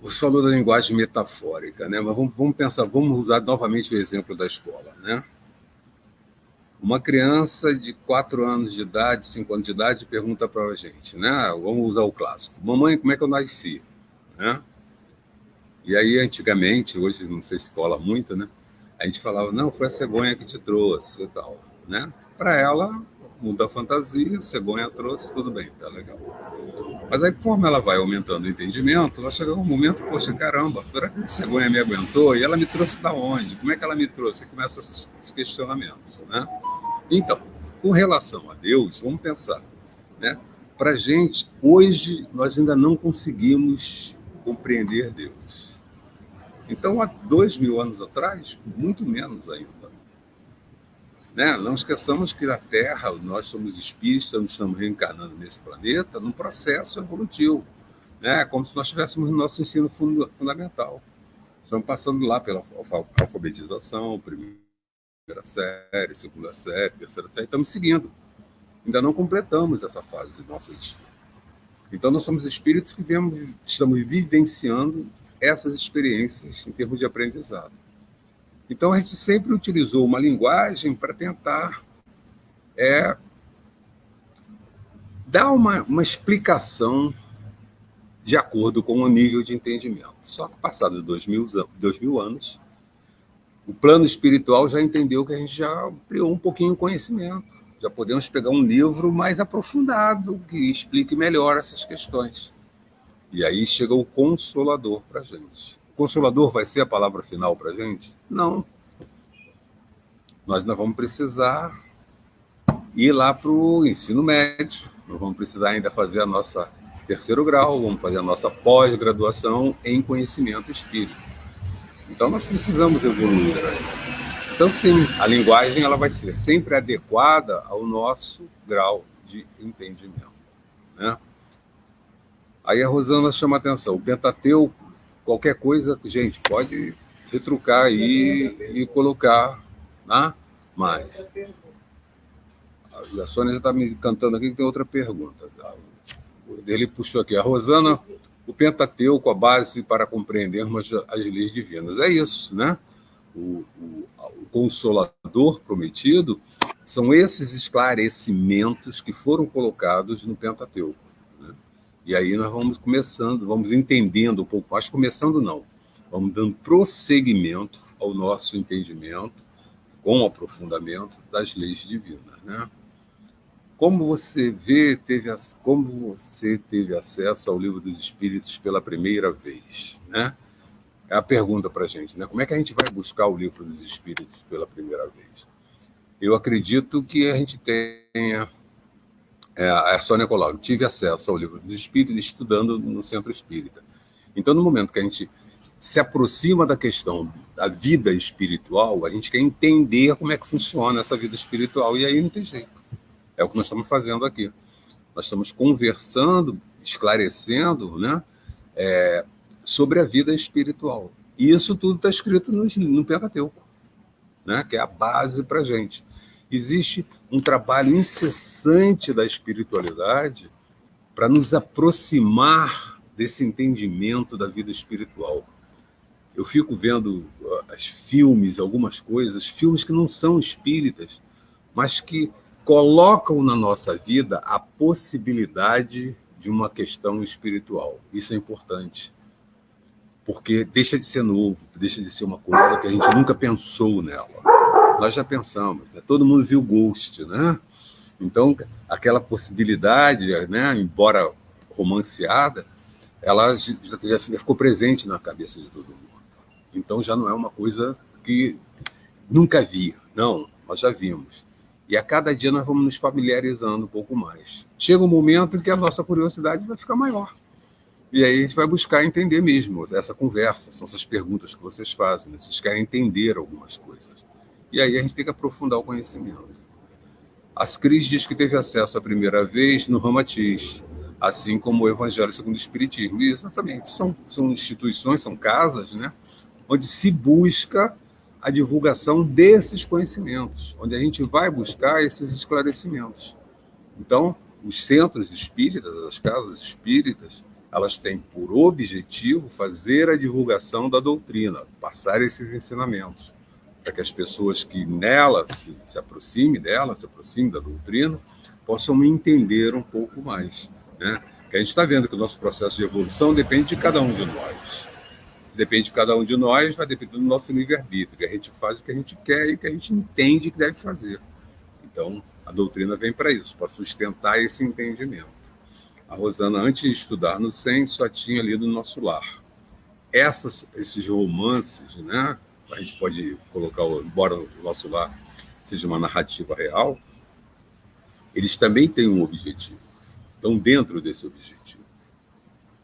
Você falou da linguagem metafórica, né? Mas vamos pensar, vamos usar novamente o exemplo da escola, né? Uma criança de 4 anos de idade, 5 anos de idade, pergunta para a gente, né? Vamos usar o clássico. Mamãe, como é que eu nasci? Né? E aí, antigamente, hoje não sei se cola muito, né? A gente falava, não, foi a cegonha que te trouxe e tal, né? Para ela, muda a fantasia, cegonha trouxe, tudo bem, tá legal. Mas aí, conforme ela vai aumentando o entendimento, vai chegar um momento, poxa, caramba, será que a cegonha me aguentou? E ela me trouxe da onde? Como é que ela me trouxe? E começa esse questionamento, né? Então, com relação a Deus, vamos pensar, né? Para a gente, hoje, nós ainda não conseguimos compreender Deus. Então, há 2.000 anos atrás, muito menos ainda. Né? Não esqueçamos que na Terra, nós somos espíritos, estamos reencarnando nesse planeta num processo evolutivo. Né? Como se nós estivéssemos no nosso ensino fundamental. Estamos passando lá pela alfabetização, primeira série, segunda série, terceira série, estamos seguindo. Ainda não completamos essa fase de nossa história. Então, nós somos espíritos que estamos vivenciando essas experiências em termos de aprendizado. Então, a gente sempre utilizou uma linguagem para tentar dar uma explicação de acordo com o nível de entendimento. Só que, passado 2.000 anos, o plano espiritual já entendeu que a gente já ampliou um pouquinho o conhecimento. Já podemos pegar um livro mais aprofundado, que explique melhor essas questões. E aí chega o Consolador para a gente. O Consolador vai ser a palavra final para a gente? Não. Nós ainda vamos precisar ir lá para o ensino médio. Nós vamos precisar ainda fazer a nossa 3º grau, vamos fazer a nossa pós-graduação em conhecimento espírita. Então, nós precisamos evoluir, né? Então, sim, a linguagem ela vai ser sempre adequada ao nosso grau de entendimento, né? Aí a Rosana chama a atenção. O Pentateuco, qualquer coisa, gente, pode retrucar aí e colocar, né? Mas a Sônia já está me cantando aqui que tem outra pergunta. Ele puxou aqui. A Rosana, o Pentateuco, a base para compreendermos as leis divinas. É isso, né? o Consolador prometido, são esses esclarecimentos que foram colocados no Pentateuco, né? E aí nós vamos começando, vamos entendendo um pouco mais, começando não, vamos dando prosseguimento ao nosso entendimento, com aprofundamento das leis divinas, né? Como você teve acesso ao Livro dos Espíritos pela primeira vez, né? É a pergunta para a gente, né? Como é que a gente vai buscar o Livro dos Espíritos pela primeira vez? Eu acredito que a gente tenha... a Sônia coloca, tive acesso ao Livro dos Espíritos estudando no Centro Espírita. Então, no momento que a gente se aproxima da questão da vida espiritual, a gente quer entender como é que funciona essa vida espiritual, e aí não tem jeito. É o que nós estamos fazendo aqui. Nós estamos conversando, esclarecendo, né, sobre a vida espiritual. E isso tudo está escrito no Pentateuco, né, que é a base para a gente. Existe um trabalho incessante da espiritualidade para nos aproximar desse entendimento da vida espiritual. Eu fico vendo filmes, algumas coisas, filmes que não são espíritas, mas que colocam na nossa vida a possibilidade de uma questão espiritual. Isso é importante, porque deixa de ser novo, deixa de ser uma coisa que a gente nunca pensou nela. Nós já pensamos, né? Todo mundo viu Ghost, né? Então, aquela possibilidade, né, embora romanceada, ela já ficou presente na cabeça de todo mundo. Então, já não é uma coisa que nunca vi. Não, nós já vimos. E a cada dia nós vamos nos familiarizando um pouco mais. Chega um momento em que a nossa curiosidade vai ficar maior. E aí a gente vai buscar entender mesmo essa conversa, são essas perguntas que vocês fazem, né? Vocês querem entender algumas coisas. E aí a gente tem que aprofundar o conhecimento. As Cris diz que teve acesso a primeira vez no Ramatiz, assim como o Evangelho segundo o Espiritismo. E exatamente, são instituições, são casas, né, onde se busca a divulgação desses conhecimentos, onde a gente vai buscar esses esclarecimentos. Então, os centros espíritas, as casas espíritas, elas têm por objetivo fazer a divulgação da doutrina, passar esses ensinamentos, para que as pessoas que nela se aproximem dela, se aproximem da doutrina, possam entender um pouco mais, né? Que a gente está vendo que o nosso processo de evolução depende de cada um de nós. Se depende de cada um de nós, vai depender do nosso livre-arbítrio. A gente faz o que a gente quer e o que a gente entende que deve fazer. Então, a doutrina vem para isso, para sustentar esse entendimento. A Rosana, antes de estudar no SEM, só tinha lido no Nosso Lar. Esses romances, né? A gente pode colocar, embora o Nosso Lar seja uma narrativa real, eles também têm um objetivo. Estão dentro desse objetivo,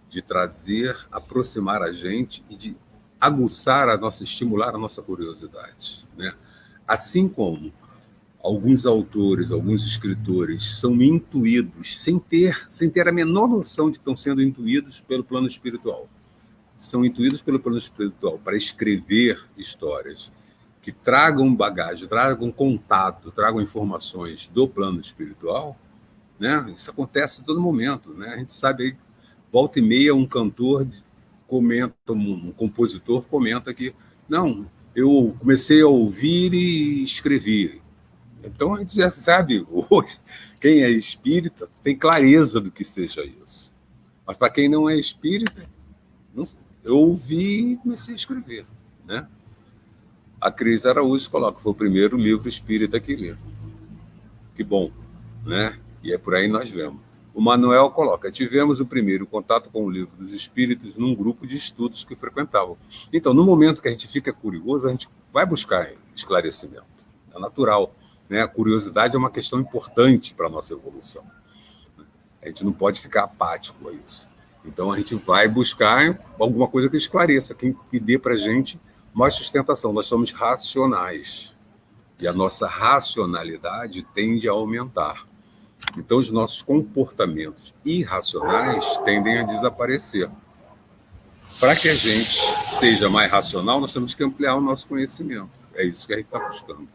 de trazer, aproximar a gente e de aguçar estimular a nossa curiosidade, né? Assim como alguns autores, alguns escritores são intuídos, sem ter a menor noção de que estão sendo intuídos pelo plano espiritual. São intuídos pelo plano espiritual para escrever histórias que tragam bagagem, tragam contato, tragam informações do plano espiritual, né? Isso acontece a todo momento, né? A gente sabe aí, volta e meia, um cantor comenta, um compositor comenta que, não, eu comecei a ouvir e escrevi. Então a gente já sabe, hoje, quem é espírita tem clareza do que seja isso. Mas para quem não é espírita, eu ouvi e comecei a escrever, né? A Cris Araújo coloca, foi o primeiro livro espírita que li. Que bom, né? E é por aí nós vemos. O Manuel coloca, tivemos o primeiro contato com o Livro dos Espíritos num grupo de estudos que frequentavam. Então, no momento que a gente fica curioso, a gente vai buscar esclarecimento. É natural, né? A curiosidade é uma questão importante para a nossa evolução. A gente não pode ficar apático a isso. Então, a gente vai buscar alguma coisa que esclareça, que dê para a gente mais sustentação. Nós somos racionais. E a nossa racionalidade tende a aumentar. Então, os nossos comportamentos irracionais tendem a desaparecer. Para que a gente seja mais racional, nós temos que ampliar o nosso conhecimento. É isso que a gente está buscando.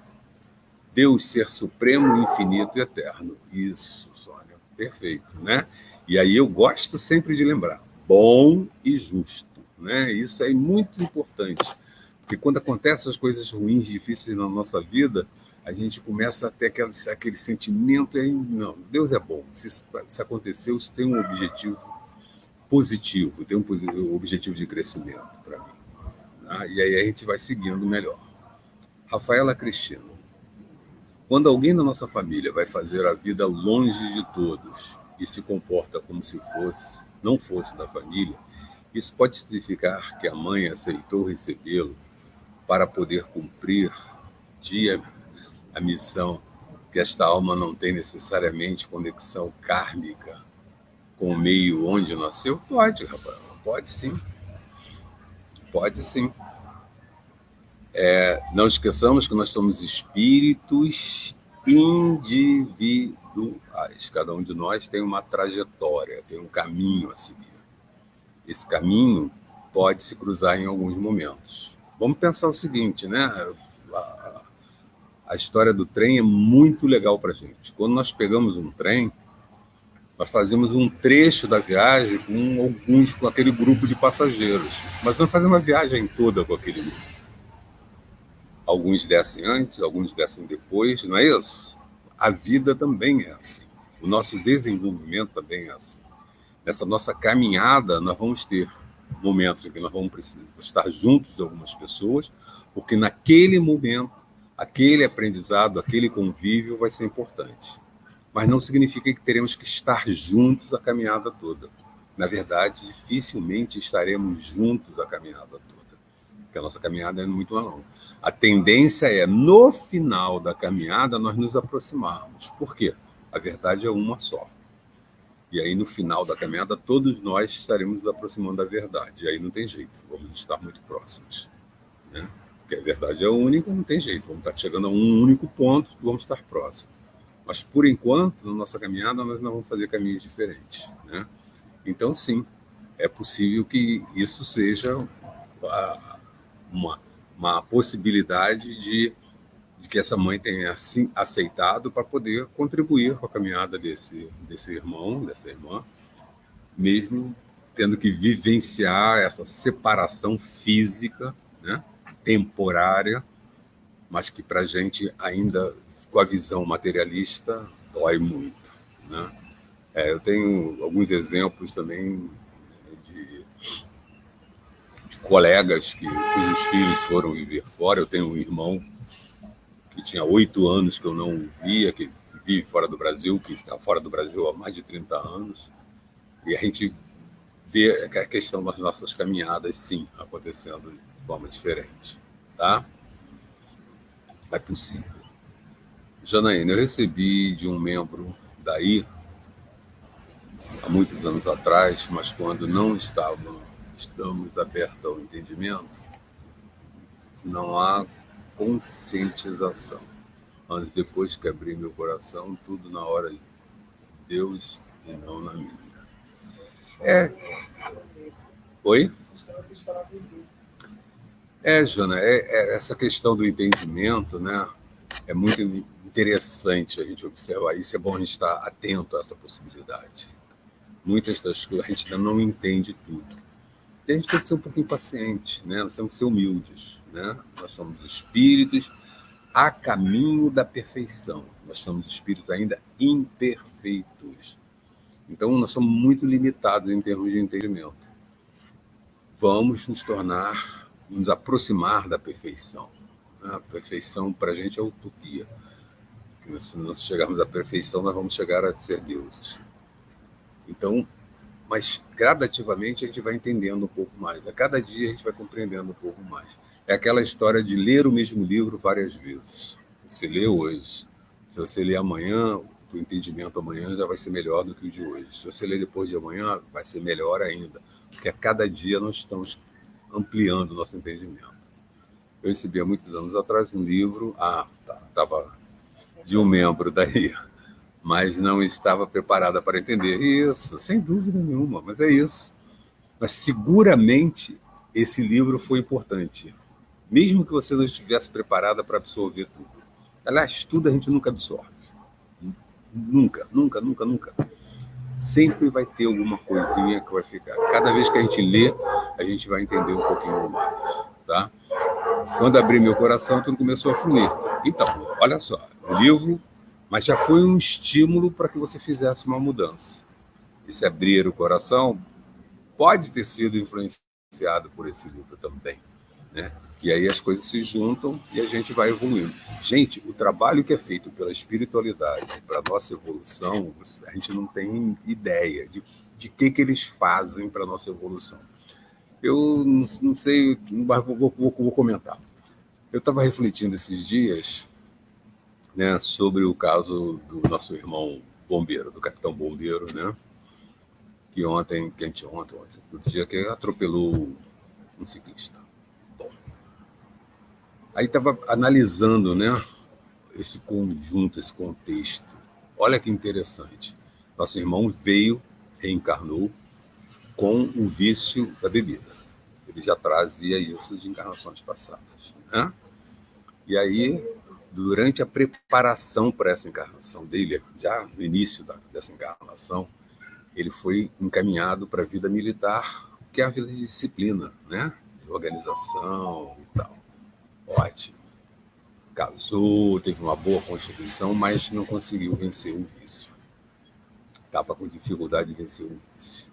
Deus ser supremo, infinito e eterno. Isso, Sônia. Perfeito, né? E aí eu gosto sempre de lembrar, bom e justo, né? Isso é muito importante, Porque quando acontecem as coisas ruins, difíceis na nossa vida, a gente começa a ter aquele sentimento, e não, Deus é bom. Se aconteceu, isso tem um objetivo positivo, tem um objetivo de crescimento para mim. Tá? E aí a gente vai seguindo melhor. Rafaela Cristina. Quando alguém na nossa família vai fazer a vida longe de todos e se comporta como se não fosse da família, isso pode significar que a mãe aceitou recebê-lo para poder cumprir a missão, que esta alma não tem necessariamente conexão kármica com o meio onde nasceu? Pode, Rafael, pode sim. Pode sim. Não esqueçamos que nós somos espíritos individuais. Cada um de nós tem uma trajetória, tem um caminho a seguir. Esse caminho pode se cruzar em alguns momentos. Vamos pensar o seguinte, né? A história do trem é muito legal para a gente. Quando nós pegamos um trem, nós fazemos um trecho da viagem com aquele grupo de passageiros, mas não fazemos uma viagem toda com aquele grupo. Alguns descem antes, alguns descem depois, não é isso? A vida também é assim. O nosso desenvolvimento também é assim. Nessa nossa caminhada, nós vamos ter momentos em que nós vamos precisar estar juntos de algumas pessoas, porque naquele momento, aquele aprendizado, aquele convívio vai ser importante. Mas não significa que teremos que estar juntos a caminhada toda. Na verdade, dificilmente estaremos juntos a caminhada toda, porque a nossa caminhada é muito longa. A tendência é, no final da caminhada, nós nos aproximarmos. Por quê? A verdade é uma só. E aí, no final da caminhada, todos nós estaremos nos aproximando da verdade. E aí não tem jeito, vamos estar muito próximos. Né? Porque a verdade é única, não tem jeito. Vamos estar chegando a um único ponto, vamos estar próximos. Mas, por enquanto, na nossa caminhada, nós não vamos fazer caminhos diferentes. Né? Então, sim, é possível que isso seja uma possibilidade de que essa mãe tenha assim, aceitado para poder contribuir com a caminhada desse irmão, dessa irmã, mesmo tendo que vivenciar essa separação física, né, temporária, mas que para a gente ainda, com a visão materialista, dói muito. Né? Eu tenho alguns exemplos também de colegas cujos filhos foram viver fora. Eu tenho um irmão que tinha 8 anos que eu não via, que vive fora do Brasil, que está fora do Brasil há mais de 30 anos. E a gente vê a questão das nossas caminhadas, sim, acontecendo de forma diferente. Tá? É possível. Janaína, eu recebi de um membro daí, há muitos anos atrás, mas quando não estamos abertos ao entendimento, não há conscientização. Mas depois que abri meu coração, tudo na hora de Deus e não na minha. Oi? Jana, essa questão do entendimento, né, é muito interessante a gente observar isso. É bom a gente estar atento a essa possibilidade. Muitas das coisas a gente ainda não entende tudo. E a gente tem que ser um pouquinho paciente, né? Nós temos que ser humildes, né? Nós somos espíritos a caminho da perfeição. Nós somos espíritos ainda imperfeitos. Então, nós somos muito limitados em termos de entendimento. Vamos nos aproximar da perfeição. A perfeição, para a gente, é utopia. Se nós chegarmos à perfeição, nós vamos chegar a ser deuses. Então, mas gradativamente a gente vai entendendo um pouco mais. A cada dia a gente vai compreendendo um pouco mais. É aquela história de ler o mesmo livro várias vezes. Você lê hoje. Se você ler amanhã, o entendimento amanhã já vai ser melhor do que o de hoje. Se você ler depois de amanhã, vai ser melhor ainda. Porque a cada dia nós estamos ampliando o nosso entendimento. Eu recebi há muitos anos atrás um livro, estava de um membro daí, mas não estava preparada para entender. Isso, sem dúvida nenhuma, mas é isso. Mas seguramente esse livro foi importante, mesmo que você não estivesse preparada para absorver tudo. Aliás, tudo a gente nunca absorve. Nunca, nunca, nunca, nunca. Sempre vai ter alguma coisinha que vai ficar. Cada vez que a gente lê, a gente vai entender um pouquinho mais, tá? Quando abri meu coração, tudo começou a fluir. Então, olha só, o livro, mas já foi um estímulo para que você fizesse uma mudança. Esse abrir o coração pode ter sido influenciado por esse livro também, né? E aí as coisas se juntam e a gente vai evoluindo. Gente, o trabalho que é feito pela espiritualidade para a nossa evolução, a gente não tem ideia de que eles fazem para a nossa evolução. Eu não sei, mas vou comentar. Eu estava refletindo esses dias, né, sobre o caso do nosso irmão bombeiro, do capitão bombeiro, né, que ontem, no dia que atropelou um ciclista. Bom, aí estava analisando, né, esse conjunto, esse contexto. Olha que interessante. Nosso irmão reencarnou com o vício da bebida. Ele já trazia isso de encarnações passadas, né? E aí, durante a preparação para essa encarnação dele, já no início dessa encarnação, ele foi encaminhado para a vida militar, que é a vida de disciplina, né? De organização e tal. Ótimo. Casou, teve uma boa constituição, mas não conseguiu vencer o vício. Estava com dificuldade de vencer o vício.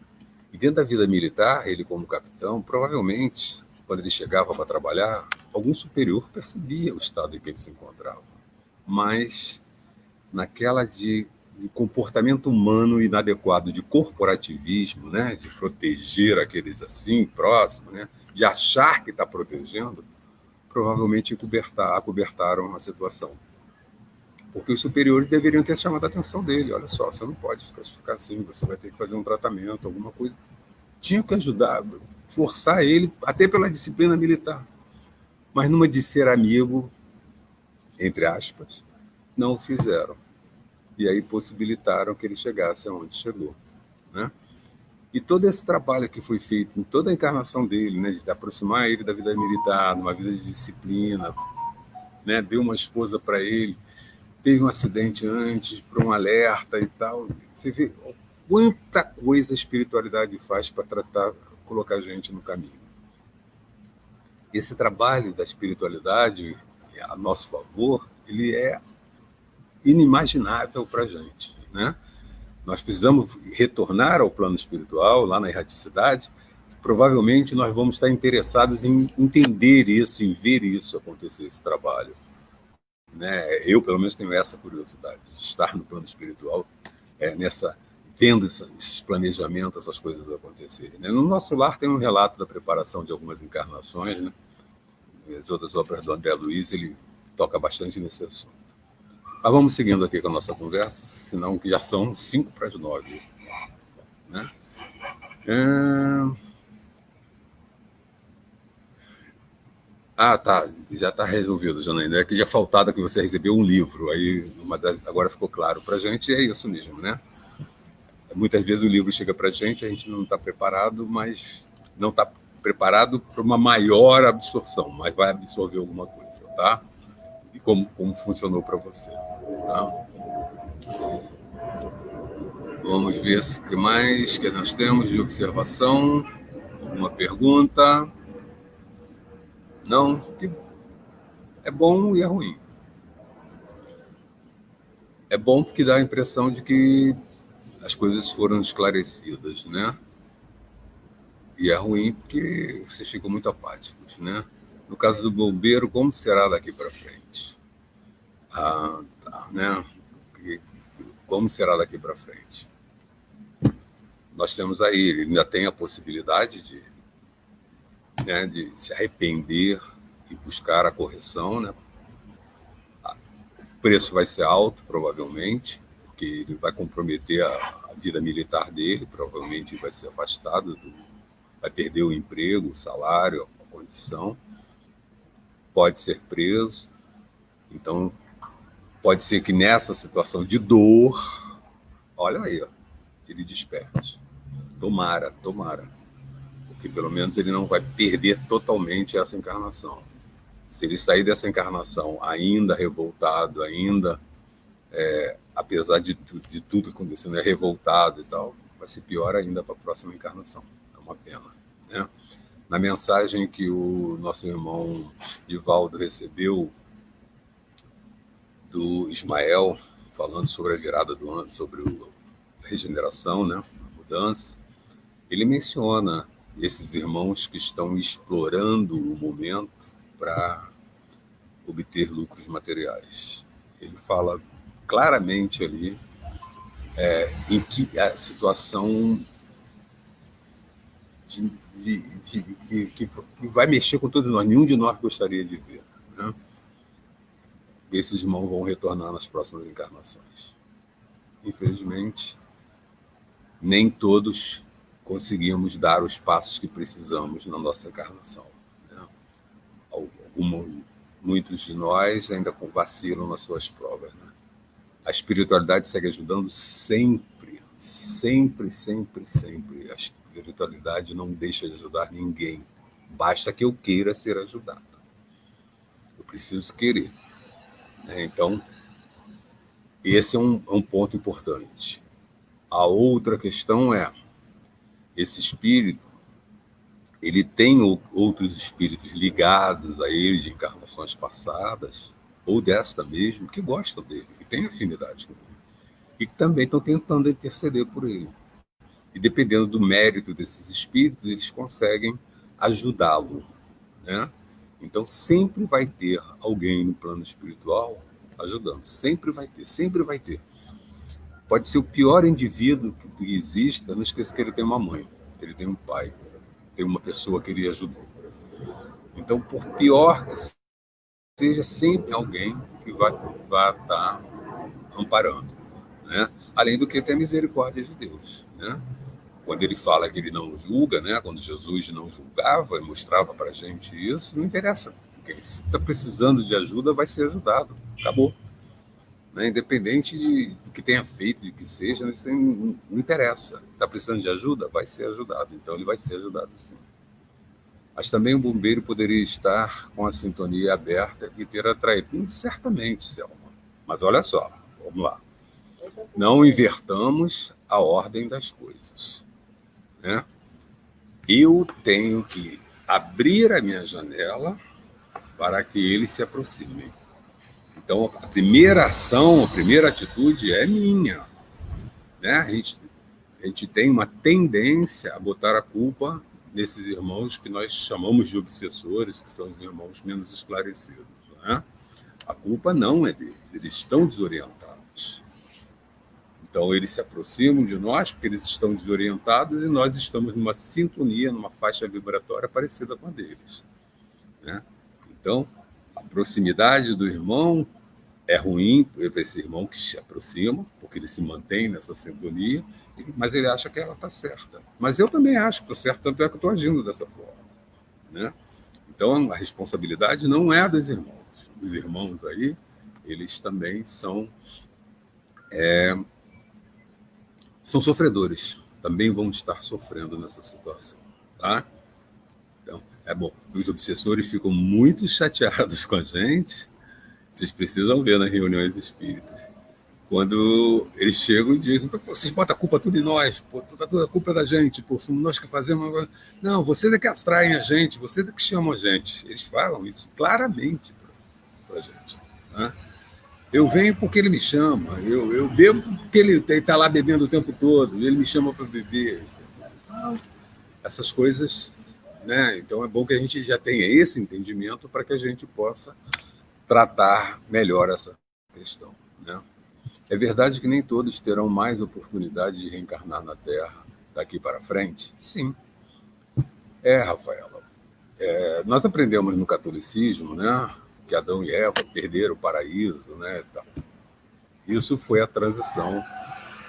E dentro da vida militar, ele como capitão, provavelmente, quando ele chegava para trabalhar, algum superior percebia o estado em que ele se encontrava. Mas naquela de comportamento humano inadequado, de corporativismo, né, de proteger aqueles assim, próximos, né, de achar que está protegendo, provavelmente acobertaram a situação. Porque os superiores deveriam ter chamado a atenção dele. Olha só, você não pode ficar assim, você vai ter que fazer um tratamento, alguma coisa. Tinha que ajudar, forçar ele, até pela disciplina militar. Mas numa de ser amigo, entre aspas, não o fizeram. E aí possibilitaram que ele chegasse aonde chegou, né? E todo esse trabalho que foi feito em toda a encarnação dele, né, de aproximar ele da vida militar, numa vida de disciplina, né, deu uma esposa para ele, teve um acidente antes, para um alerta e tal. Você vê quanta coisa a espiritualidade faz para colocar a gente no caminho. Esse trabalho da espiritualidade, a nosso favor, ele é inimaginável para a gente, né? Nós precisamos retornar ao plano espiritual, lá na erraticidade. Provavelmente nós vamos estar interessados em entender isso, em ver isso acontecer, esse trabalho, né? Eu, pelo menos, tenho essa curiosidade de estar no plano espiritual, vendo esses planejamentos, essas coisas acontecerem, né? No nosso lar tem um relato da preparação de algumas encarnações, né? As outras obras do André Luiz, ele toca bastante nesse assunto. Mas vamos seguindo aqui com a nossa conversa, senão que já são 8:55, né? Tá. Já está resolvido, Janaína. É que já faltava que você recebeu um livro. Aí, agora ficou claro para a gente, e é isso mesmo, né? Muitas vezes o livro chega para a gente não está preparado, mas não está preparado para uma maior absorção, mas vai absorver alguma coisa, tá? E como funcionou para você, tá? Vamos ver o que mais que nós temos de observação. Alguma pergunta? Não? É bom e é ruim. É bom porque dá a impressão de que as coisas foram esclarecidas, né? E é ruim porque vocês ficam muito apáticos, né? No caso do bombeiro, como será daqui para frente? Tá, né? Como será daqui para frente? Nós temos aí, ele ainda tem a possibilidade de se arrepender e buscar a correção, né? O preço vai ser alto, provavelmente, porque ele vai comprometer a vida militar dele, provavelmente vai ser afastado, vai perder o emprego, o salário, a condição, pode ser preso. Então, pode ser que nessa situação de dor, olha aí, ó, ele desperte. Tomara. Porque pelo menos ele não vai perder totalmente essa encarnação. Se ele sair dessa encarnação ainda revoltado, apesar de tudo acontecendo, revoltado e tal, vai ser pior ainda para a próxima encarnação. É uma pena, né? Na mensagem que o nosso irmão Divaldo recebeu do Ismael, falando sobre a virada do ano, sobre a regeneração, né, a mudança, ele menciona esses irmãos que estão explorando o momento para obter lucros materiais. Ele fala claramente ali em que a situação que vai mexer com todos nós, nenhum de nós gostaria de ver, né? Esses irmãos vão retornar nas próximas encarnações. Infelizmente, nem todos conseguimos dar os passos que precisamos na nossa encarnação, né? Muitos de nós ainda vacilam nas suas provas, né? A espiritualidade segue ajudando sempre, sempre, sempre, sempre. A espiritualidade não deixa de ajudar ninguém. Basta que eu queira ser ajudado. Eu preciso querer. Então, esse é um ponto importante. A outra questão é, esse espírito, ele tem outros espíritos ligados a ele de encarnações passadas, ou desta mesmo, que gostam dele, que têm afinidade com ele, e que também estão tentando interceder por ele. E dependendo do mérito desses espíritos, eles conseguem ajudá-lo, né? Então, sempre vai ter alguém no plano espiritual ajudando. Sempre vai ter, sempre vai ter. Pode ser o pior indivíduo que exista, não esqueça que ele tem uma mãe, ele tem um pai, tem uma pessoa que ele ajudou. Então, por pior que seja, sempre alguém que vai estar amparando, né? Além do que tem a misericórdia de Deus, né? Quando ele fala que ele não julga, né? Quando Jesus não julgava e mostrava para a gente isso, não interessa. Porque se está precisando de ajuda, vai ser ajudado. Acabou. Né? Independente do que tenha feito, de que seja, isso não interessa. Está precisando de ajuda? Vai ser ajudado. Então ele vai ser ajudado sim. Mas também o bombeiro poderia estar com a sintonia aberta e ter atraído. Certamente, Selma. Mas olha só, vamos lá. Não invertamos a ordem das coisas, né? Eu tenho que abrir a minha janela para que eles se aproximem. Então, a primeira ação, a primeira atitude é minha, né? A gente tem uma tendência a botar a culpa nesses irmãos que nós chamamos de obsessores, que são os irmãos menos esclarecidos, né? A culpa não é deles, eles estão desorientados. Então, eles se aproximam de nós porque eles estão desorientados e nós estamos numa sintonia, numa faixa vibratória parecida com a deles, né? Então, a proximidade do irmão é ruim para esse irmão que se aproxima, porque ele se mantém nessa sintonia, mas ele acha que ela está certa. Mas eu também acho que estou certo, tanto é que estou agindo dessa forma, né? Então, a responsabilidade não é dos irmãos. Os irmãos aí, eles também são sofredores, também vão estar sofrendo nessa situação, tá? Então, é bom. Os obsessores ficam muito chateados com a gente, vocês precisam ver nas reuniões espíritas, quando eles chegam e dizem, vocês botam a culpa tudo em nós, toda a culpa é da gente, somos nós que fazemos. Não, vocês é que atraem a gente, vocês é que chamam a gente. Eles falam isso claramente para a gente, né? Eu venho porque ele me chama, eu bebo porque ele está lá bebendo o tempo todo, ele me chama para beber. Essas coisas, né? Então é bom que a gente já tenha esse entendimento para que a gente possa tratar melhor essa questão, né? É verdade que nem todos terão mais oportunidade de reencarnar na Terra daqui para frente? Sim. Rafaela. Nós aprendemos no catolicismo, né, que Adão e Eva perderam o paraíso, né? Isso foi a transição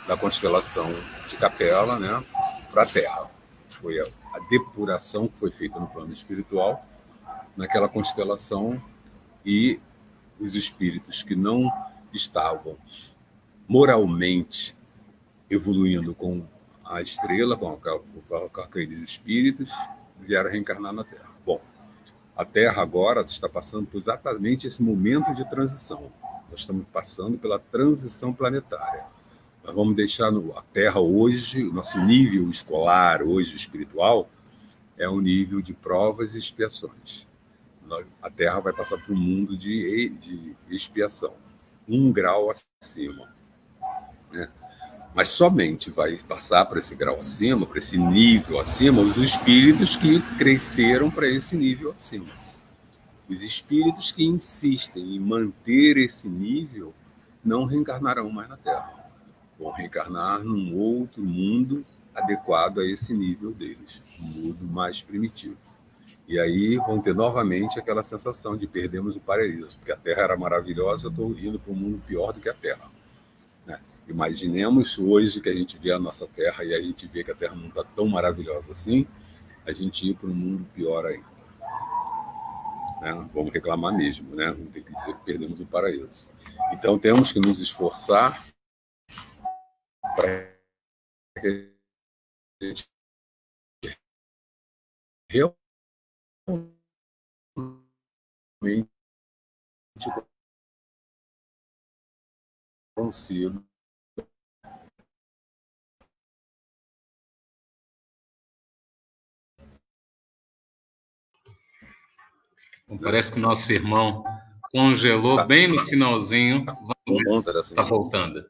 da constelação de Capela, né, para a Terra. Foi a depuração que foi feita no plano espiritual, naquela constelação, e os espíritos que não estavam moralmente evoluindo com a estrela, com aqueles espíritos, vieram reencarnar na Terra. Bom, a Terra agora está passando por exatamente esse momento de transição. Nós estamos passando pela transição planetária. Nós vamos deixar a Terra hoje, o nosso nível escolar hoje, espiritual, é o nível de provas e expiações. A Terra vai passar por um mundo de expiação, 1 grau acima, né? Mas somente vai passar para esse grau acima, para esse nível acima, os espíritos que cresceram para esse nível acima. Os espíritos que insistem em manter esse nível não reencarnarão mais na Terra. Vão reencarnar num outro mundo adequado a esse nível deles, um mundo mais primitivo. E aí vão ter novamente aquela sensação de perdemos o paraíso, porque a Terra era maravilhosa, eu estou indo para um mundo pior do que a Terra. Né? Imaginemos hoje que a gente vê a nossa Terra e a gente vê que a Terra não está tão maravilhosa assim, a gente ir para um mundo pior ainda. Né? Vamos reclamar mesmo, né? Vamos ter que dizer que perdemos o paraíso. Então temos que nos esforçar para que a gente realmente consiga. Parece que o nosso irmão congelou bem no finalzinho. Está voltando.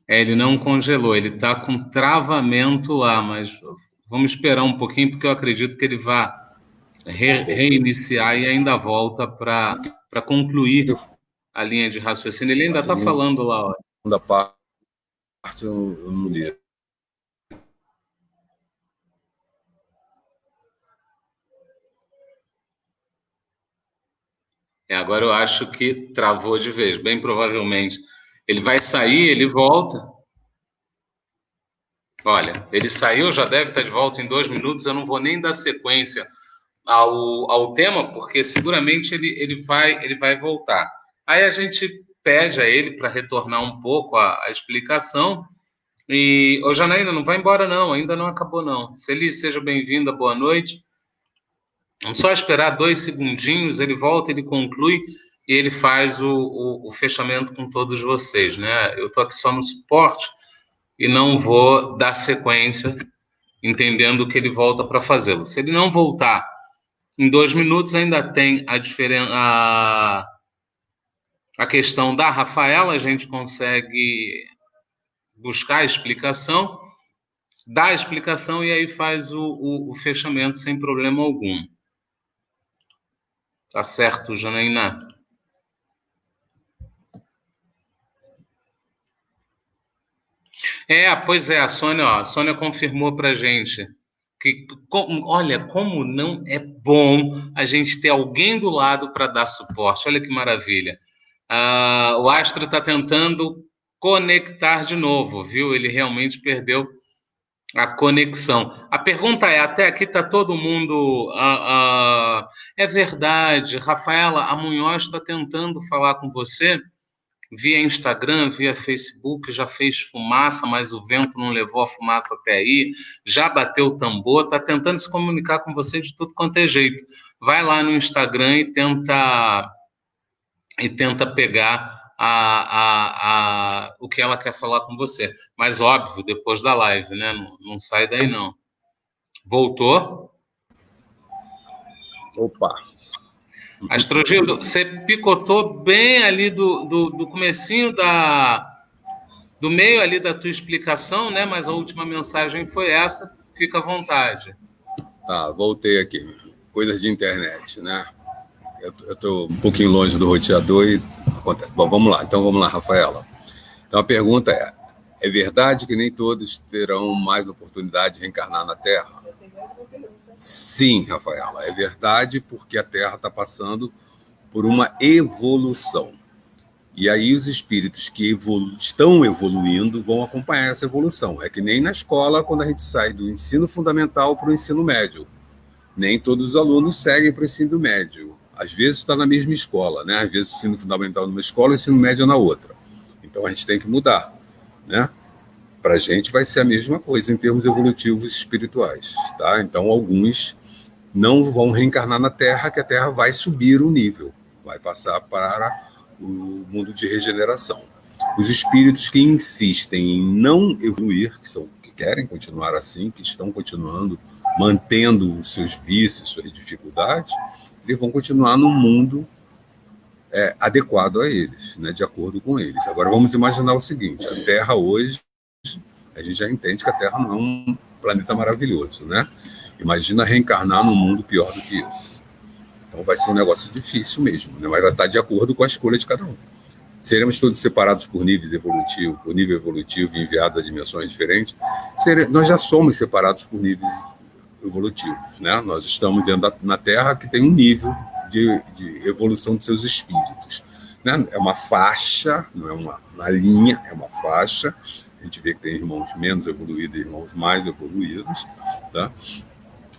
Ele não congelou, ele está com travamento lá, mas vamos esperar um pouquinho, porque eu acredito que ele vai reiniciar e ainda volta para concluir a linha de raciocínio. Ele ainda está falando lá. A segunda parte eu não li. Agora eu acho que travou de vez, bem provavelmente. Ele vai sair, ele volta. Olha, ele saiu, já deve estar de volta em 2 minutos. Eu não vou nem dar sequência ao tema, porque seguramente ele vai voltar. Aí a gente pede a ele para retornar um pouco a explicação. E, ô Janaína, não vai embora não, ainda não acabou não. Celi, seja bem-vinda, boa noite. Vamos só esperar 2 segundinhos, ele volta, ele conclui e ele faz o fechamento com todos vocês, né? Eu estou aqui só no suporte e não vou dar sequência, entendendo que ele volta para fazê-lo. Se ele não voltar em 2 minutos, ainda tem a questão da Rafaela, a gente consegue buscar a explicação, dá a explicação e aí faz o fechamento sem problema algum. Tá certo, Janaína? Pois é, a Sônia confirmou pra gente que, olha, como não é bom a gente ter alguém do lado para dar suporte. Olha que maravilha. O Astro está tentando conectar de novo, viu? Ele realmente perdeu a conexão. A pergunta é, até aqui está todo mundo... é verdade, Rafaela, a Munhoz está tentando falar com você via Instagram, via Facebook, já fez fumaça, mas o vento não levou a fumaça até aí, já bateu o tambor, está tentando se comunicar com você de tudo quanto é jeito. Vai lá no Instagram e tenta pegar o que ela quer falar com você. Mas, óbvio, depois da live, né? Não sai daí, não. Voltou? Opa! Astrogildo, você picotou bem ali do comecinho do meio ali da tua explicação, né? Mas a última mensagem foi essa. Fica à vontade. Tá, voltei aqui. Coisas de internet, né? Eu estou um pouquinho longe do roteador e acontece. Bom, vamos lá. Então, vamos lá, Rafaela. Então, a pergunta é verdade que nem todos terão mais oportunidade de reencarnar na Terra? Sim, Rafaela, é verdade, porque a Terra está passando por uma evolução. E aí os espíritos que estão evoluindo vão acompanhar essa evolução. É que nem na escola, quando a gente sai do ensino fundamental para o ensino médio. Nem todos os alunos seguem para o ensino médio. Às vezes está na mesma escola, né? Às vezes o ensino fundamental numa escola e o ensino médio na outra. Então a gente tem que mudar, né? Para a gente vai ser a mesma coisa em termos evolutivos espirituais, tá? Então alguns não vão reencarnar na Terra, que a Terra vai subir o nível, vai passar para o mundo de regeneração. Os espíritos que insistem em não evoluir, que querem continuar assim, que estão continuando, mantendo os seus vícios, suas dificuldades, eles vão continuar num mundo adequado a eles, né, de acordo com eles. Agora, vamos imaginar o seguinte, a Terra hoje, a gente já entende que a Terra não é um planeta maravilhoso, né? Imagina reencarnar num mundo pior do que esse. Então vai ser um negócio difícil mesmo, né? Mas vai estar de acordo com a escolha de cada um. Seremos todos separados por níveis evolutivos, por nível evolutivo, enviados a dimensões diferentes. Nós já somos separados por níveis evolutivos, né? Nós estamos dentro na Terra que tem um nível de evolução de seus espíritos, né? É uma faixa, não é uma linha, é uma faixa. A gente vê que tem irmãos menos evoluídos e irmãos mais evoluídos, tá?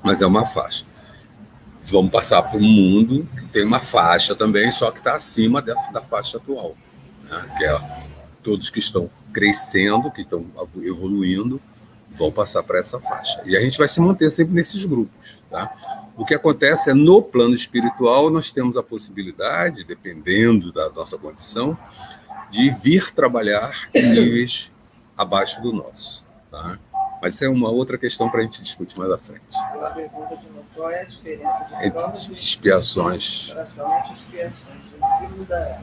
Mas é uma faixa. Vamos passar por um mundo que tem uma faixa também, só que está acima da faixa atual, né? Que é todos que estão crescendo, que estão evoluindo, vão passar para essa faixa. E a gente vai se manter sempre nesses grupos, tá? O que acontece é, no plano espiritual, nós temos a possibilidade, dependendo da nossa condição, de vir trabalhar em níveis abaixo do nosso, tá? Mas isso é uma outra questão para a gente discutir mais à frente. Uma pergunta de novo, qual é a diferença de provas de expiações? O que muda?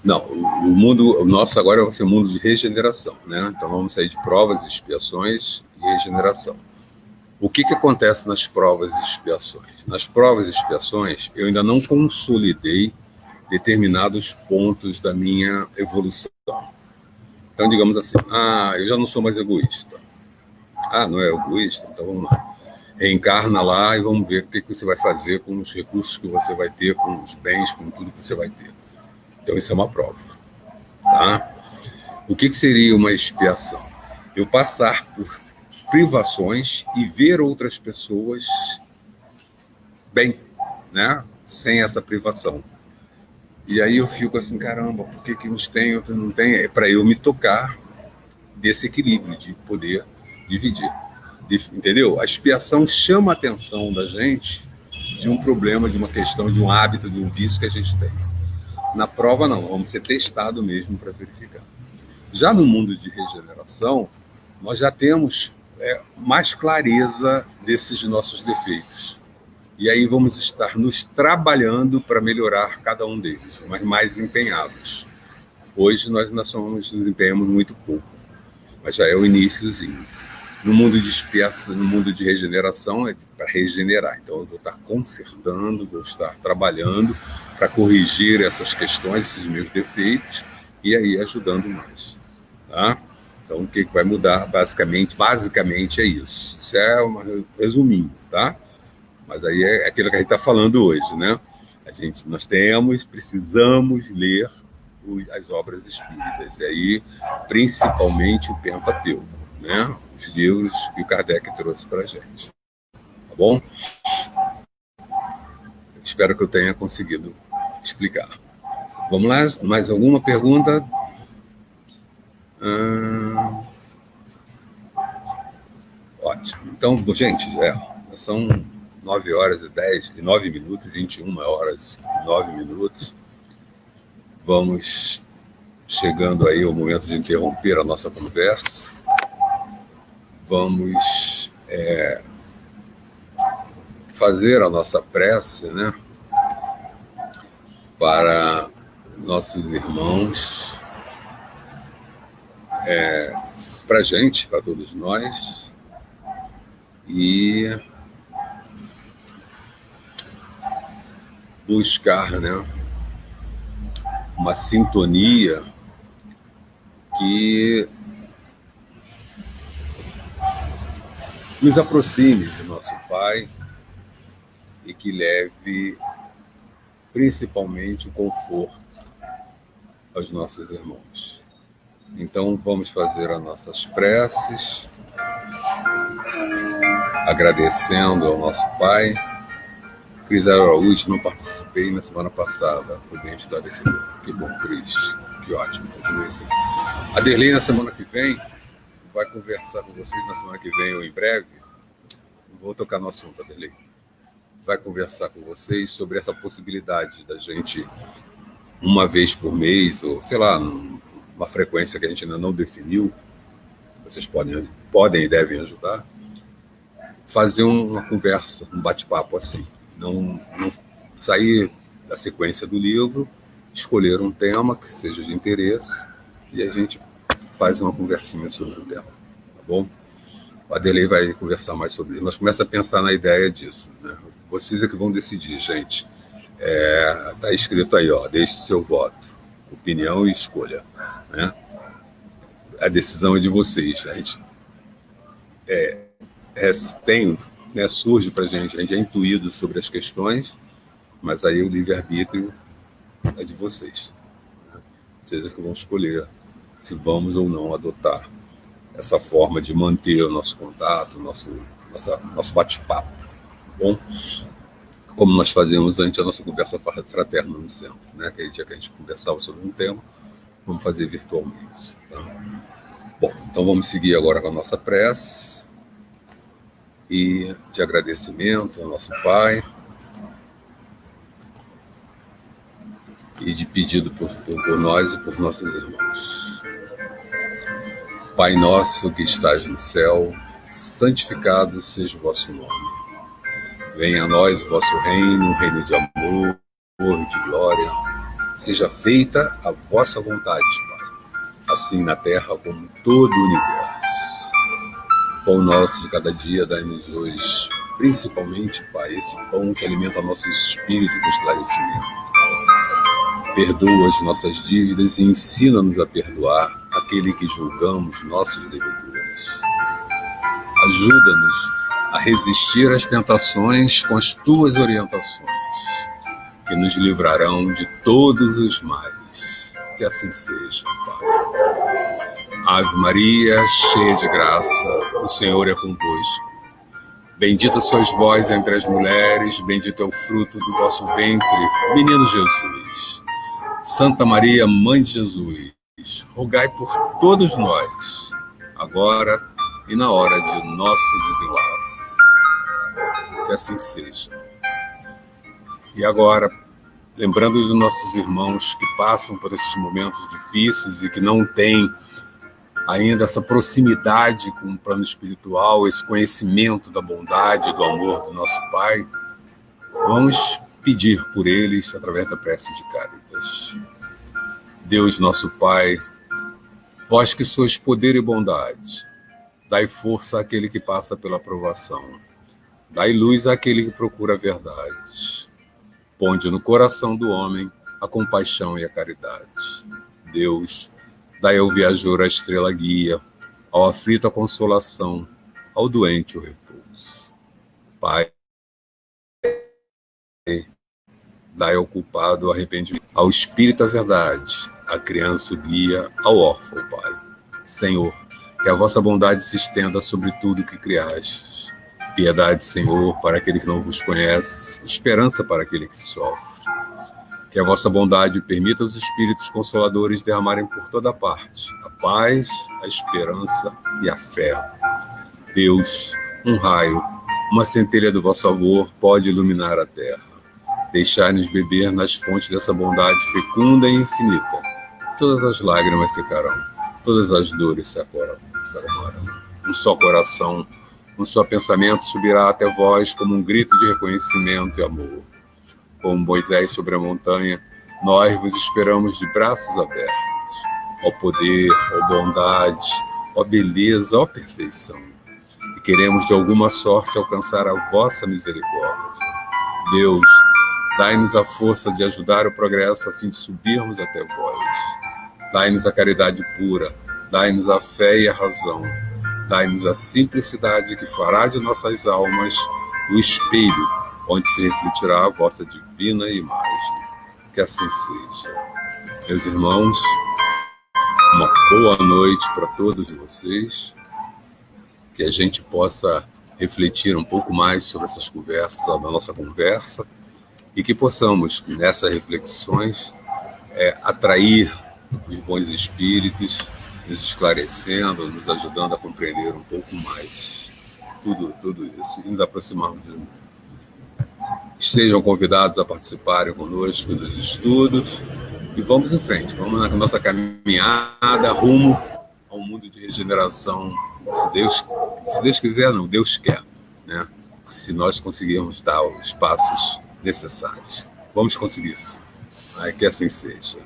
Não, o nosso agora vai ser um mundo de regeneração, né? Então vamos sair de provas, expiações e regeneração. O que acontece nas provas e expiações? Nas provas e expiações, eu ainda não consolidei determinados pontos da minha evolução. Então, digamos assim, eu já não sou mais egoísta. Não é egoísta? Então vamos lá. Reencarna lá e vamos ver o que você vai fazer com os recursos que você vai ter, com os bens, com tudo que você vai ter. Então isso é uma prova. Tá? O que seria uma expiação? Eu passar por privações e ver outras pessoas bem, né? Sem essa privação. E aí eu fico assim, caramba, por que uns tem, outros não tem? É para eu me tocar desse equilíbrio de poder dividir. Entendeu? A expiação chama a atenção da gente de um problema, de uma questão, de um hábito, de um vício que a gente tem. Na prova, não. Vamos ser testado mesmo para verificar. Já no mundo de regeneração, nós já temos mais clareza desses nossos defeitos. E aí vamos estar nos trabalhando para melhorar cada um deles, mas mais empenhados. Hoje nós nos empenhamos muito pouco, mas já é o iniciozinho. No mundo de expiação, no mundo de regeneração, é para regenerar. Então eu vou estar consertando, vou estar trabalhando para corrigir essas questões, esses meus defeitos, e aí ajudando mais. Tá? Então o que vai mudar basicamente é isso. Isso é um resuminho, tá? Mas aí é aquilo que a gente está falando hoje, né? Nós precisamos ler as obras espíritas, e aí principalmente o Pentateuco, né? Os livros que o Kardec trouxe para a gente. Tá bom? Espero que eu tenha conseguido explicar. Vamos lá? Mais alguma pergunta? Ótimo. Então, gente, são 9 horas e 9 minutos, 21 horas e 9 minutos. Vamos chegando aí ao momento de interromper a nossa conversa. Vamos fazer a nossa prece, né, para nossos irmãos, para a gente, para todos nós, e buscar, né, uma sintonia que nos aproxime do nosso Pai e que leve principalmente o conforto aos nossos irmãos. Então vamos fazer as nossas preces, agradecendo ao nosso Pai. Cris Araújo, não participei na semana passada, foi bem esclarecedor. Que bom, Cris, que ótimo, continue assim. A Derlei, na semana que vem, vai conversar com vocês, na semana que vem ou em breve. Vou tocar no assunto, Aderlei. Vai conversar com vocês sobre essa possibilidade da gente, uma vez por mês, ou sei lá, uma frequência que a gente ainda não definiu, vocês podem e devem ajudar, fazer uma conversa, um bate-papo assim. Não sair da sequência do livro, escolher um tema que seja de interesse e a gente faz uma conversinha sobre o tema, tá bom? O Adelei vai conversar mais sobre isso. Nós começamos a pensar na ideia disso, né? Vocês é que vão decidir, gente. Tá escrito aí, ó, deixe seu voto, opinião e escolha, né? A decisão é de vocês. A gente surge para a gente é intuído sobre as questões, mas aí o livre-arbítrio é de vocês, né? Vocês é que vão escolher se vamos ou não adotar essa forma de manter o nosso contato, nosso bate-papo, tá bom? Como nós fazemos antes a nossa conversa fraterna no centro, né? Aquele dia que a gente conversava sobre um tema, vamos fazer virtualmente, tá? Bom, então vamos seguir agora com a nossa prece e de agradecimento ao nosso Pai e de pedido por nós e por nossos irmãos. Pai nosso que estás no céu, santificado seja o vosso nome. Venha a nós o vosso reino, um reino de amor, de glória. Seja feita a vossa vontade, Pai, assim na terra como em todo o universo. Pão nosso de cada dia, dai-nos hoje, principalmente, Pai, esse pão que alimenta nosso espírito com esclarecimento. Perdoa as nossas dívidas e ensina-nos a perdoar aquele que julgamos nossos devedores. Ajuda-nos a resistir às tentações com as tuas orientações, que nos livrarão de todos os males. Que assim seja, Pai. Ave Maria, cheia de graça, o Senhor é convosco. Bendita sois vós entre as mulheres, bendito é o fruto do vosso ventre, menino Jesus. Santa Maria, Mãe de Jesus, rogai por todos nós, agora e na hora de nosso desenlace. Que assim seja. E agora, lembrando dos nossos irmãos que passam por esses momentos difíceis e que não têm ainda essa proximidade com o plano espiritual, esse conhecimento da bondade e do amor do nosso Pai, vamos pedir por eles através da prece de Cáritas. Deus nosso Pai, vós que sois poder e bondade, dai força àquele que passa pela provação, dai luz àquele que procura a verdade, ponde no coração do homem a compaixão e a caridade. Deus, dai ao viajor a estrela guia, ao aflito a consolação, ao doente o repouso. Pai, dai ao culpado o arrependimento, ao espírito a verdade, à criança o guia, ao órfão, Pai. Senhor, que a vossa bondade se estenda sobre tudo que criastes. Piedade, Senhor, para aquele que não vos conhece, esperança para aquele que sofre. Que a vossa bondade permita os espíritos consoladores derramarem por toda parte a paz, a esperança e a fé. Deus, um raio, uma centelha do vosso amor pode iluminar a terra. Deixai-nos beber nas fontes dessa bondade fecunda e infinita. Todas as lágrimas secarão, todas as dores se acalmarão. Um só coração, um só pensamento subirá até vós como um grito de reconhecimento e amor. Como Moisés sobre a montanha, nós vos esperamos de braços abertos. Ó poder, ó bondade, ó beleza, ó perfeição. E queremos de alguma sorte alcançar a vossa misericórdia. Deus, dai-nos a força de ajudar o progresso a fim de subirmos até vós. Dai-nos a caridade pura, dai-nos a fé e a razão. Dai-nos a simplicidade que fará de nossas almas o espelho onde se refletirá a vossa divina imagem. Que assim seja. Meus irmãos, uma boa noite para todos vocês, que a gente possa refletir um pouco mais sobre essas conversas, da nossa conversa, e que possamos, nessas reflexões, atrair os bons espíritos, nos esclarecendo, nos ajudando a compreender um pouco mais tudo isso, e nos aproximarmos de Estejam convidados a participarem conosco dos estudos E vamos em frente, vamos na nossa caminhada rumo a um mundo de regeneração, se Deus quiser, não, Deus quer, né? Se nós conseguirmos dar os passos necessários. Vamos conseguir isso. Que assim seja.